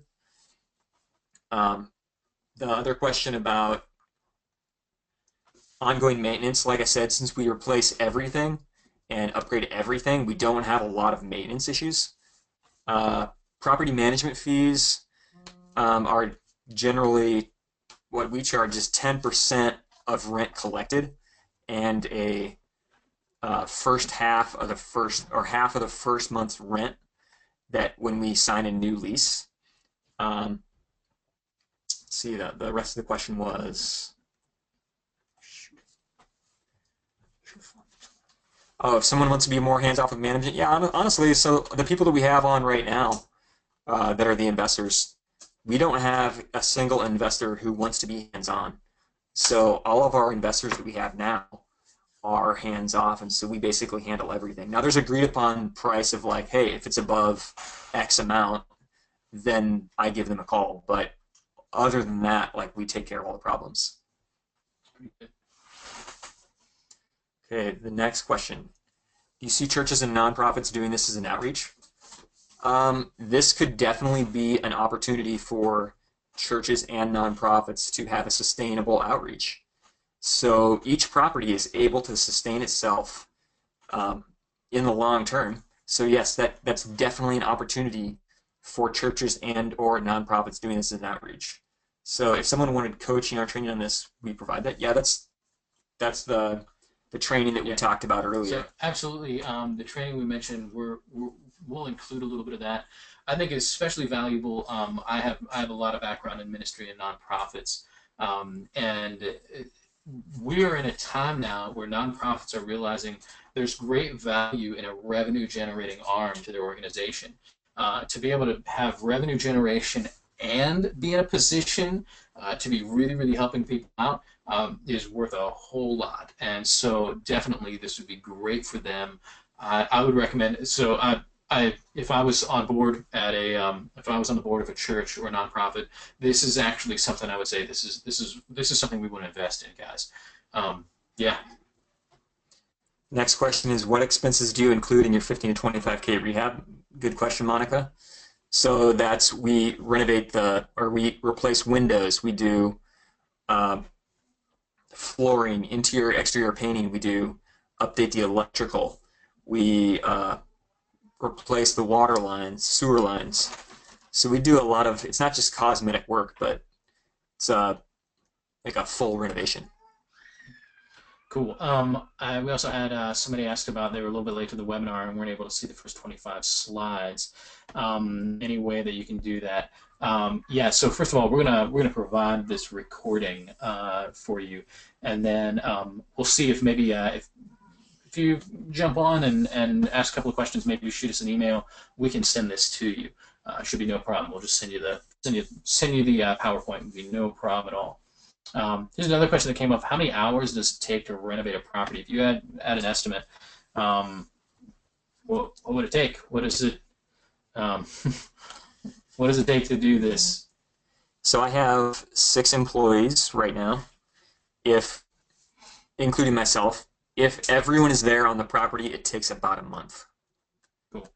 [SPEAKER 2] The other question about ongoing maintenance, like I said, since we replace everything and upgrade everything, we don't have a lot of maintenance issues. Uh, Property management fees are generally what we charge is 10% of rent collected, and a first half of the first or half of the first month's rent that when we sign a new lease. Let's see, the rest of the question was, oh, if someone wants to be more hands off with management, yeah, honestly, so the people that we have on right now that are the investors, we don't have a single investor who wants to be hands on. So all of our investors that we have now are hands off, and so we basically handle everything. Now there's agreed upon price of like, hey, if it's above X amount, then I give them a call. But other than that, like, we take care of all the problems. Okay, the next question. Do you see churches and nonprofits doing this as an outreach? This could definitely be an opportunity for churches and nonprofits to have a sustainable outreach. So each property is able to sustain itself in the long term. So yes, that's definitely an opportunity for churches and or nonprofits doing this as an outreach. So if someone wanted coaching or training on this, we provide that. Yeah, that's the training that we talked about earlier.
[SPEAKER 1] So absolutely, the training we mentioned, we'll include a little bit of that. I think it's especially valuable. I have a lot of background in ministry and nonprofits, and we're in a time now where nonprofits are realizing there's great value in a revenue generating arm to their organization. To be able to have revenue generation and be in a position to be really, really helping people out is worth a whole lot. And so definitely this would be great for them. I would recommend, so if I was on board at if I was on the board of a church or a nonprofit, this is actually something I would say this is something we want to invest in, guys. Yeah.
[SPEAKER 2] Next question is, what expenses do you include in your 15 to 25K rehab? Good question, Monica. So that's, we renovate we replace windows, we do flooring, interior, exterior painting, we do update the electrical, we replace the water lines, sewer lines. So we do a lot of, it's not just cosmetic work, but it's like a full renovation.
[SPEAKER 1] Cool. We also had somebody asked about, they were a little bit late to the webinar and weren't able to see the first 25 slides. Any way that you can do that? Yeah. So first of all, we're gonna provide this recording for you, and then we'll see if maybe if you jump on and ask a couple of questions, maybe you shoot us an email. We can send this to you. Should be no problem. We'll just send you the PowerPoint. It'll be no problem at all. Here's another question that came up. How many hours does it take to renovate a property? If you had an estimate, what would it take? What is it? What does it take to do this?
[SPEAKER 2] So I have 6 employees right now, including myself. If everyone is there on the property, it takes about a month.
[SPEAKER 1] Cool.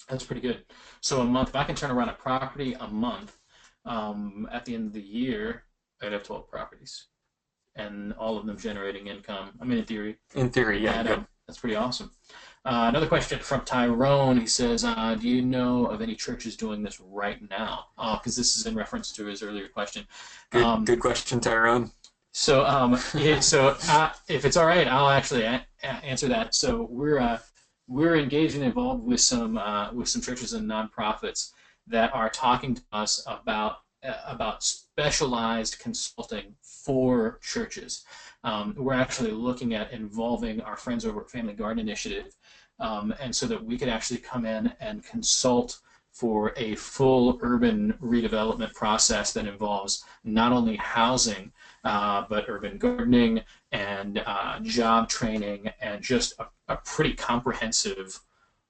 [SPEAKER 1] That's pretty good. So a month, if I can turn around a property a month, at the end of the year, I'd have 12 properties, and all of them generating income. I mean, in theory.
[SPEAKER 2] In theory, yeah. Good.
[SPEAKER 1] That's pretty awesome. Another question from Tyrone. He says, do you know of any churches doing this right now? Because this is in reference to his earlier question.
[SPEAKER 2] Good question, Tyrone.
[SPEAKER 1] So, if it's all right, I'll actually answer that. So we're engaged and involved with some churches and nonprofits that are talking to us about specialized consulting for churches. We're actually looking at involving our friends over at Family Garden Initiative, and so that we could actually come in and consult for a full urban redevelopment process that involves not only housing, but urban gardening and job training, and just a pretty comprehensive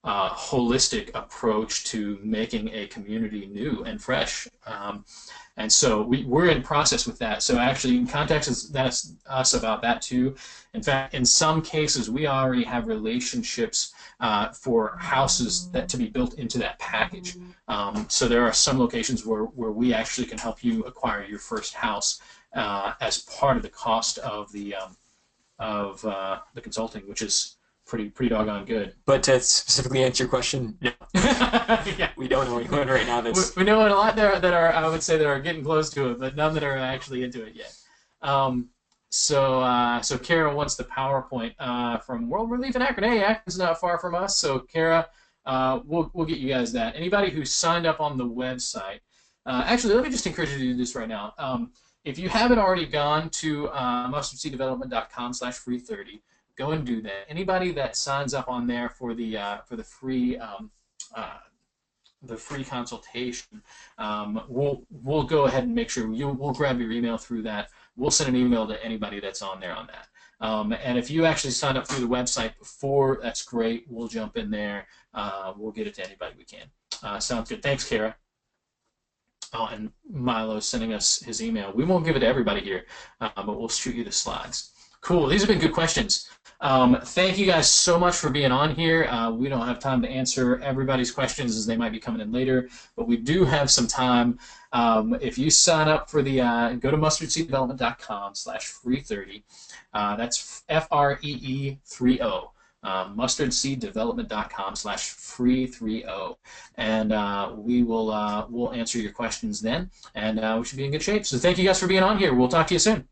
[SPEAKER 1] holistic approach to making a community new and fresh. And so we're in process with that. So actually, you can contact us about that too. In fact, in some cases, we already have relationships for houses that to be built into that package. So there are some locations where we actually can help you acquire your first house as part of the cost of the consulting, which is pretty doggone good.
[SPEAKER 2] But to specifically answer your question, no.
[SPEAKER 1] Yeah.
[SPEAKER 2] We don't know anyone right now that's.
[SPEAKER 1] We know a lot there that are, I would say, that are getting close to it, but none that are actually into it yet. So Kara wants the PowerPoint from World Relief in Akron. Hey, Akron's not far from us, so Kara, we'll get you guys that. Anybody who signed up on the website, actually, let me just encourage you to do this right now. If you haven't already gone to mustardseeddevelopment.com/free30, go and do that. Anybody that signs up on there for the free consultation, we'll go ahead and make sure we'll grab your email through that. We'll send an email to anybody that's on there on that. And if you actually sign up through the website before, that's great. We'll jump in there. We'll get it to anybody we can. Sounds good. Thanks, Kara. Oh, and Milo's sending us his email. We won't give it to everybody here, but we'll shoot you the slides. Cool. These have been good questions. Thank you guys so much for being on here. We don't have time to answer everybody's questions as they might be coming in later, but we do have some time. If you sign up for the, go to mustardseeddevelopment.com/free30. That's FREE30. Mustardseeddevelopment.com/free30, and we'll answer your questions then, and we should be in good shape. So thank you guys for being on here. We'll talk to you soon.